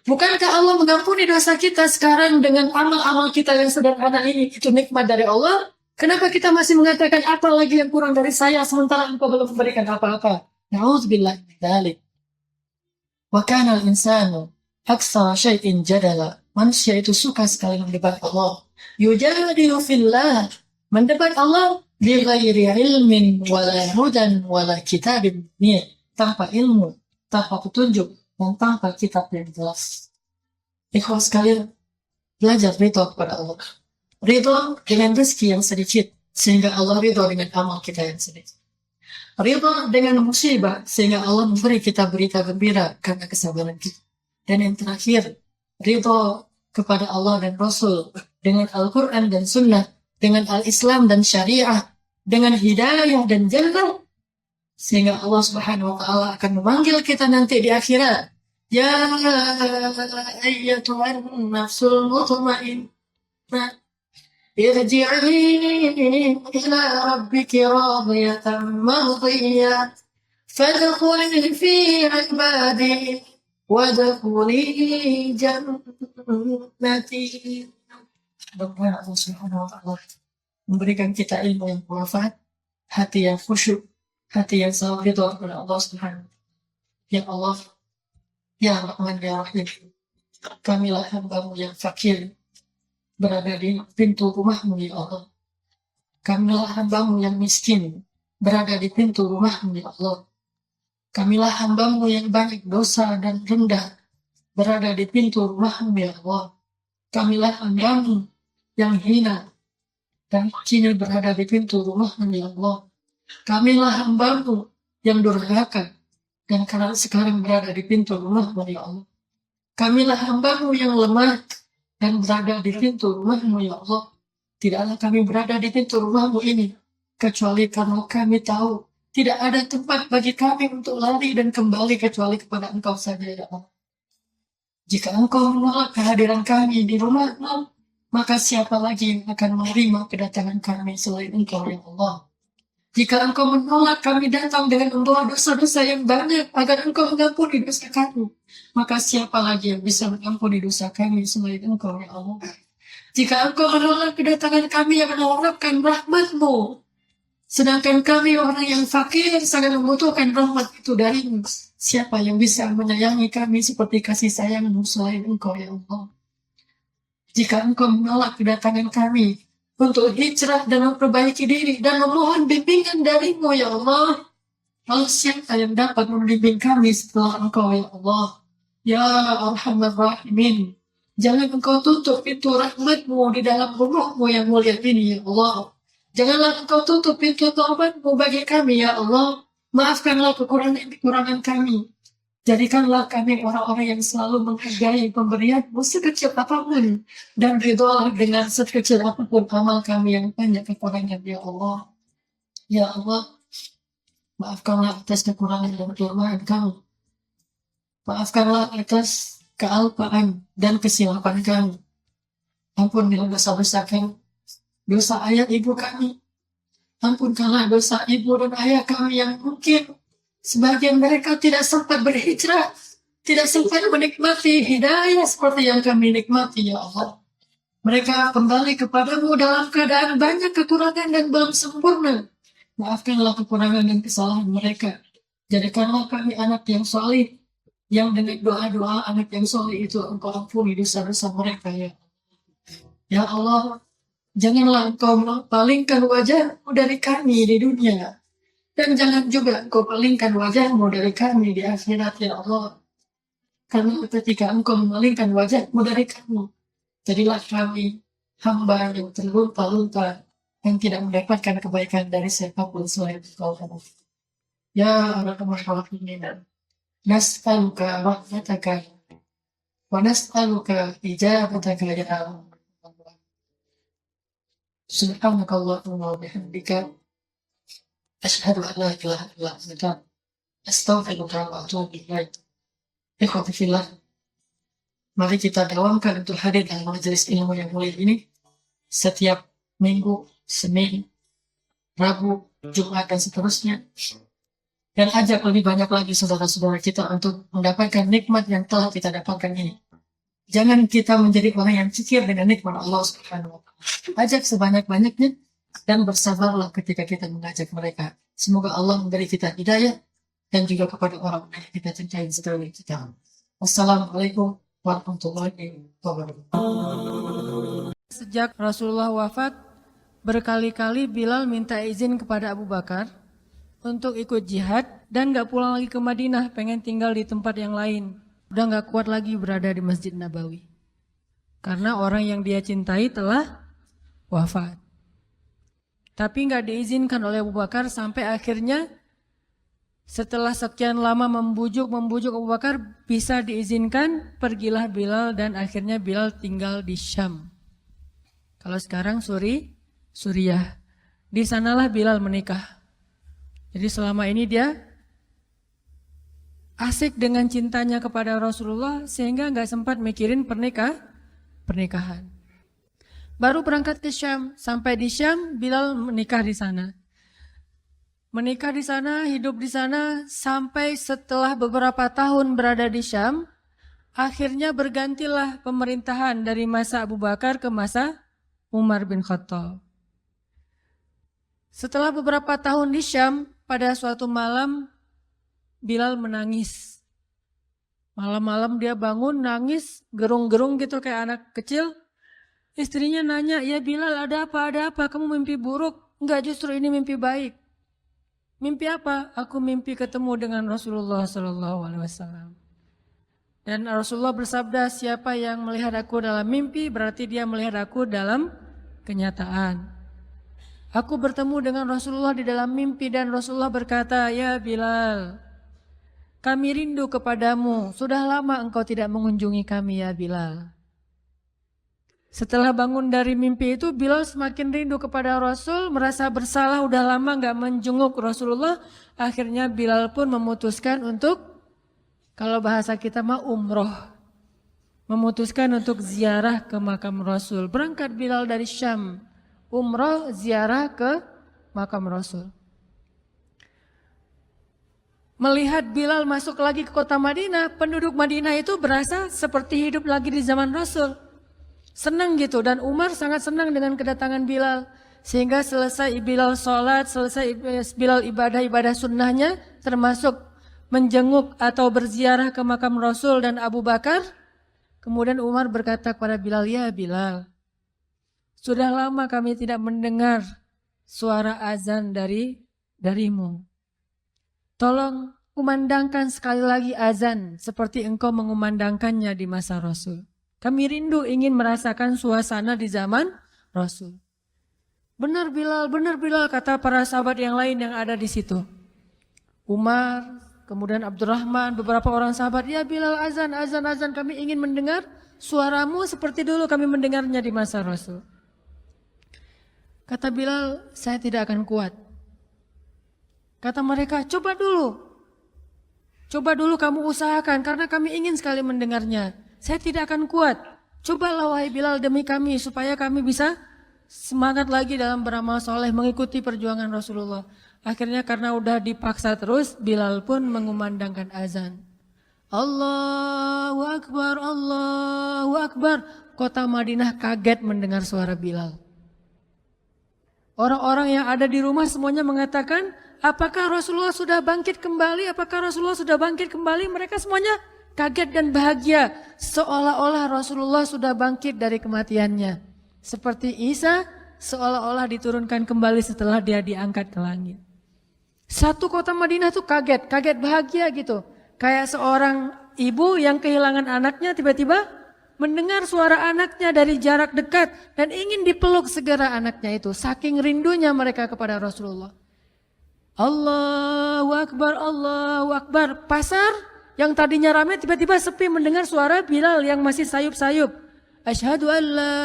Bukankah Allah mengampuni dosa kita sekarang dengan amal-amal kita yang sederhana ini? Itu nikmat dari Allah. Kenapa kita masih mengatakan apa lagi yang kurang dari saya sementara engkau belum memberikan apa-apa? Na'udzubillah min dzalik. Wa kana al-insanu aktsara syai'in jadala. Manusia itu suka sekali mendebat Allah. Yujadilu fillah. Mendebat Allah bighairi ilmin wala hudan wala kitabin munir, tanpa ilmu, tanpa petunjuk, dan tanpa kitab yang jelas. Ikhwas sekalian, belajar ridho kepada Allah. Ridho dengan rezeki yang sedikit, sehingga Allah ridho dengan amal kita yang sedikit. Ridho dengan musibah, sehingga Allah memberi kita berita gembira karena kesabaran kita. Dan yang terakhir, ridho kepada Allah dan Rasul dengan Al-Quran dan Sunnah, dengan Al-Islam dan Syariah, dengan hidayah dan jannah, sehingga Allah Subhanahu wa Ta'ala akan memanggil kita nanti di akhirat. Ya ayyatuhan nafsul mutmainnah, irji'i ila rabbiki radiyatan mardiyah, fadkhuli fi ibadi wadkhuli jannati. Mudah-mudahan Allah Subhanahu wa Ta'ala memberikan kita ilmu yang bermanfaat, hati yang khusyuk, hati yang selalu ridho kepada Allah Subhanahu wa Ta'ala. Ya Allah, ya Rahman ya Rahim, kamilah hamba-Mu yang fakir berada di pintu rumah-Mu ya Allah. Kamilah hamba-Mu yang miskin berada di pintu rumah-Mu ya Allah. Kamilah hamba-Mu yang banyak dosa dan rendah berada di pintu rumah-Mu ya Allah. Kamilah hamba-Mu yang hina dan kini berada di pintu rumah-Mu ya Allah. Kamilah hamba-Mu yang durhaka dan sekarang berada di pintu rumah-Mu ya Allah. Kamilah hamba-Mu yang lemah dan berada di pintu rumah-Mu ya Allah. Tidaklah kami berada di pintu rumah-Mu ini kecuali karena kami tahu tidak ada tempat bagi kami untuk lari dan kembali kecuali kepada Engkau saja ya Allah. Jika Engkau menolak kehadiran kami di rumah-Mu, maka siapa lagi yang akan menerima kedatangan kami selain Engkau ya Allah. Jika Engkau menolak kami datang dengan membawa dosa-dosa yang banyak agar Engkau mengampuni dosa kami, maka siapa lagi yang bisa mengampuni dosa kami selain Engkau ya Allah. Jika Engkau menolak kedatangan kami yang mengharapkan rahmat-Mu, sedangkan kami orang yang fakir sangat membutuhkan rahmat itu dari-Mu, siapa yang bisa menyayangi kami seperti kasih sayang-Mu selain Engkau ya Allah. Jika Engkau menolak kedatangan kami untuk hijrah dan memperbaiki diri dan memohon bimbingan dari-Mu ya Allah, lalu siapa yang dapat membimbing kami setelah Engkau ya Allah. Ya Arhamar Rahimin, jangan Engkau tutup pintu rahmat-Mu di dalam rumah-Mu yang mulia ini ya Allah. Janganlah Engkau tutup pintu taubat-Mu bagi kami ya Allah. Maafkanlah kekurangan kami. Jadikanlah kami orang-orang yang selalu menghargai pemberian-Mu sekecil apapun, dan ridholah dengan sekecil apapun amal kami yang banyak kekurangan ya Allah. Ya Allah, maafkanlah atas kekurangan dan kelemahan kami. Maafkanlah atas kealpaan dan kesilapan kami. Ampunilah dosa-dosa kami, dosa ayah ibu kami. Ampunkanlah dosa ibu dan ayah kami yang mungkin sebagian mereka tidak sempat berhijrah, tidak sempat menikmati hidayah seperti yang kami nikmati ya Allah. Mereka kembali kepadamu dalam keadaan banyak kekurangan dan belum sempurna. Maafkanlah kekurangan dan kesalahan mereka. Jadikanlah kami anak yang salih, yang dengan doa-doa anak yang salih itu Engkau ampuni dosa-dosa mereka ya. Ya Allah, janganlah Engkau palingkan wajah-Mu dari kami di dunia. Dan jangan juga Engkau palingkan wajah-Mu dari kami di akhirat ya Allah. Karena ketika Engkau memalingkan wajah-Mu dari kami, jadilah kami hamba yang terlunta-lunta, yang tidak mendapatkan kebaikan dari siapapun selain Engkau. Ya Arhamar Rahimin, nas'aluka rahmataka wa nas'aluka ijabataka ya Allah. Subhanakallahumma wa bihamdika, asyhadu an la ilaha illa anta, astaghfiruka wa atubu ilaik. Ikhwati fillah, mari kita dawamkan untuk hadir dalam majelis ilmu yang mulia ini setiap minggu, Senin, Rabu, Jumat dan seterusnya. Dan ajak lebih banyak lagi saudara-saudara kita untuk mendapatkan nikmat yang telah kita dapatkan ini. Jangan kita menjadi orang yang kikir dengan nikmat Allah Subhanahu wa Ta'ala. Ajak sebanyak-banyaknya dan bersabarlah ketika kita mengajak mereka. Semoga Allah memberi kita hidayah dan juga kepada orang-orang yang kita cintai sekalian kita. Wassalamualaikum warahmatullahi wabarakatuh. Sejak Rasulullah wafat, berkali-kali Bilal minta izin kepada Abu Bakar untuk ikut jihad dan gak pulang lagi ke Madinah, pengen tinggal di tempat yang lain. Udah gak kuat lagi berada di Masjid Nabawi. Karena orang yang dia cintai telah wafat. Tapi gak diizinkan oleh Abu Bakar sampai akhirnya Setelah sekian lama membujuk Abu Bakar, bisa diizinkan, pergilah Bilal dan akhirnya Bilal tinggal di Syam. Kalau sekarang Suriah. Di sanalah Bilal menikah. Jadi selama ini dia asik dengan cintanya kepada Rasulullah sehingga nggak sempat mikirin pernikahan. Baru berangkat ke Syam, sampai di Syam Bilal menikah di sana. Menikah di sana, hidup di sana, sampai setelah beberapa tahun berada di Syam, akhirnya bergantilah pemerintahan dari masa Abu Bakar ke masa Umar bin Khattab. Setelah beberapa tahun di Syam, pada suatu malam Bilal menangis. Malam-malam dia bangun, nangis, gerung-gerung gitu kayak anak kecil. Istrinya nanya, "Ya Bilal, ada apa? Ada apa? Kamu mimpi buruk?" "Enggak, justru ini mimpi baik." "Mimpi apa?" "Aku mimpi ketemu dengan Rasulullah SAW." Dan Rasulullah bersabda, "Siapa yang melihat aku dalam mimpi, berarti dia melihat aku dalam kenyataan." Aku bertemu dengan Rasulullah di dalam mimpi dan Rasulullah berkata, "Ya Bilal, kami rindu kepadamu. Sudah lama engkau tidak mengunjungi kami ya Bilal." Setelah bangun dari mimpi itu, Bilal semakin rindu kepada Rasul, merasa bersalah udah lama gak menjenguk Rasulullah. Akhirnya Bilal pun memutuskan untuk, kalau bahasa kita mah umroh, memutuskan untuk ziarah ke makam Rasul. Berangkat Bilal dari Syam, umroh ziarah ke makam Rasul. Melihat Bilal masuk lagi ke kota Madinah, penduduk Madinah itu berasa seperti hidup lagi di zaman Rasul. Senang gitu, dan Umar sangat senang dengan kedatangan Bilal. Sehingga selesai Bilal sholat, selesai Bilal ibadah sunnahnya, termasuk menjenguk atau berziarah ke makam Rasul dan Abu Bakar. Kemudian Umar berkata kepada Bilal, "Ya Bilal, sudah lama kami tidak mendengar suara azan darimu. Tolong kumandangkan sekali lagi azan seperti engkau mengumandangkannya di masa Rasul. Kami rindu ingin merasakan suasana di zaman Rasul." Benar Bilal, kata para sahabat yang lain yang ada di situ. Umar, kemudian Abdurrahman, beberapa orang sahabat, "Ya Bilal, azan, kami ingin mendengar suaramu seperti dulu kami mendengarnya di masa Rasul." Kata Bilal, "Saya tidak akan kuat." Kata mereka, coba dulu kamu usahakan karena kami ingin sekali mendengarnya. "Saya tidak akan kuat. Cobalah wahai Bilal demi kami supaya kami bisa semangat lagi dalam beramal soleh mengikuti perjuangan Rasulullah." Akhirnya karena udah dipaksa terus, Bilal pun mengumandangkan azan. Allahu Akbar, Allahu Akbar. Kota Madinah kaget mendengar suara Bilal. Orang-orang yang ada di rumah semuanya mengatakan, "Apakah Rasulullah sudah bangkit kembali? Apakah Rasulullah sudah bangkit kembali?" Mereka semuanya kaget dan bahagia, seolah-olah Rasulullah sudah bangkit dari kematiannya. Seperti Isa seolah-olah diturunkan kembali setelah dia diangkat ke langit. Satu kota Madinah tuh kaget bahagia gitu. Kayak seorang ibu yang kehilangan anaknya tiba-tiba mendengar suara anaknya dari jarak dekat dan ingin dipeluk segera anaknya itu. Saking rindunya mereka kepada Rasulullah. Allahu Akbar, Allahu Akbar. Pasar yang tadinya ramai tiba-tiba sepi mendengar suara Bilal yang masih sayup-sayup. Asyhadu an la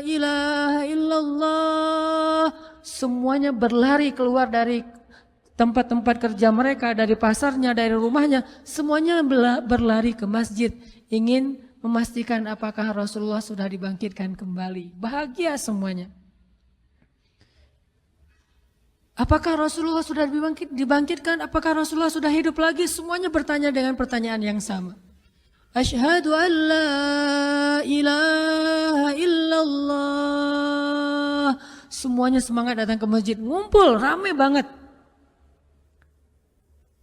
ilaha illallah. Semuanya berlari keluar dari tempat-tempat kerja mereka, dari pasarnya, dari rumahnya. Semuanya berlari ke masjid. Ingin memastikan apakah Rasulullah sudah dibangkitkan kembali. Bahagia semuanya. Apakah Rasulullah sudah dibangkitkan? Apakah Rasulullah sudah hidup lagi? Semuanya bertanya dengan pertanyaan yang sama. Asyhadu an la ilaha illallah. Semuanya semangat datang ke masjid, ngumpul, ramai banget.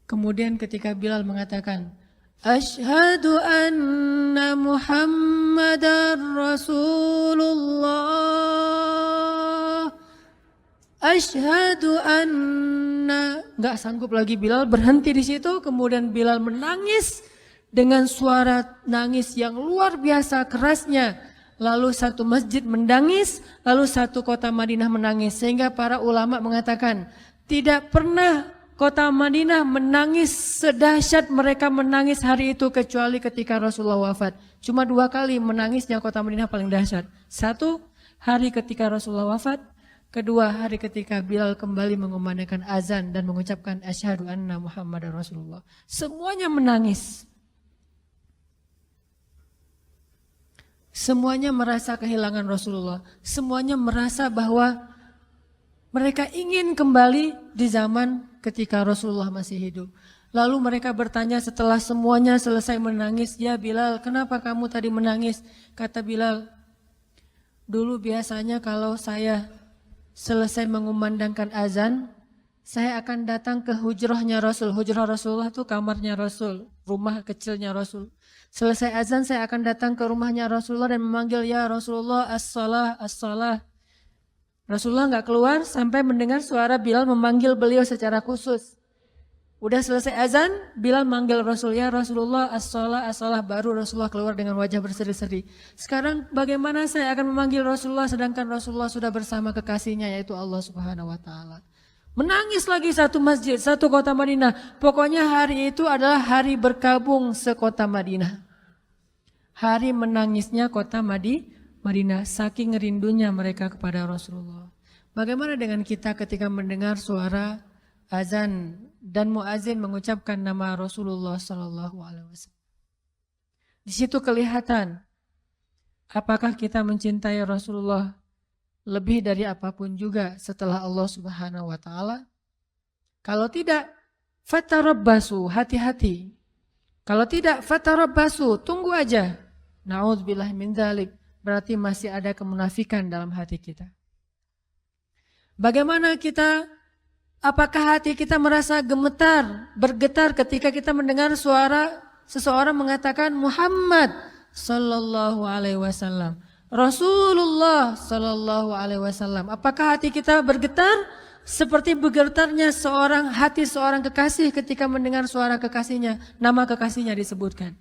Kemudian ketika Bilal mengatakan, Asyhadu anna Muhammadar Rasulullah. Asyhadu anna, nggak sanggup lagi Bilal, berhenti di situ. Kemudian Bilal menangis dengan suara nangis yang luar biasa kerasnya. Lalu satu masjid menangis, lalu satu kota Madinah menangis. Sehingga para ulama mengatakan tidak pernah kota Madinah menangis sedahsyat mereka menangis hari itu kecuali ketika Rasulullah wafat. Cuma 2 kali menangisnya kota Madinah paling dahsyat. 1 hari ketika Rasulullah wafat. 2 hari ketika Bilal kembali mengumandangkan azan dan mengucapkan asyhadu anna Muhammadar Rasulullah. Semuanya menangis. Semuanya merasa kehilangan Rasulullah. Semuanya merasa bahwa mereka ingin kembali di zaman ketika Rasulullah masih hidup. Lalu mereka bertanya setelah semuanya selesai menangis, "Ya Bilal, kenapa kamu tadi menangis?" Kata Bilal, "Dulu biasanya kalau saya selesai mengumandangkan azan, saya akan datang ke hujrahnya Rasul." Hujrah Rasulullah itu kamarnya Rasul, rumah kecilnya Rasul. Selesai azan saya akan datang ke rumahnya Rasulullah dan memanggil, "Ya Rasulullah, as-salah, as-salah." Rasulullah nggak keluar sampai mendengar suara Bilal memanggil beliau secara khusus. Udah selesai azan, Bilal manggil Rasul, "Ya Rasulullah, as-salah, as-salah." Baru Rasulullah keluar dengan wajah berseri-seri. Sekarang bagaimana saya akan memanggil Rasulullah sedangkan Rasulullah sudah bersama kekasihnya yaitu Allah Subhanahu wa taala. Menangis lagi satu masjid, satu kota Madinah. Pokoknya hari itu adalah hari berkabung sekota Madinah. Hari menangisnya kota Madinah, saking rindunya mereka kepada Rasulullah. Bagaimana dengan kita ketika mendengar suara azan dan muazin mengucapkan nama Rasulullah Sallallahu Alaihi Wasallam? Di situ kelihatan apakah kita mencintai Rasulullah lebih dari apapun juga setelah Allah Subhanahu wa taala. Kalau tidak, fatarabbasu, hati-hati. Kalau tidak, fatarabbasu, tunggu aja. Na'udzubillah min dzalik, berarti masih ada kemunafikan dalam hati kita. Bagaimana kita, apakah hati kita merasa gemetar, bergetar ketika kita mendengar suara seseorang mengatakan Muhammad sallallahu alaihi wasallam, Rasulullah sallallahu alaihi wasallam. Apakah hati kita bergetar seperti bergetarnya hati seorang kekasih ketika mendengar suara kekasihnya, nama kekasihnya disebutkan?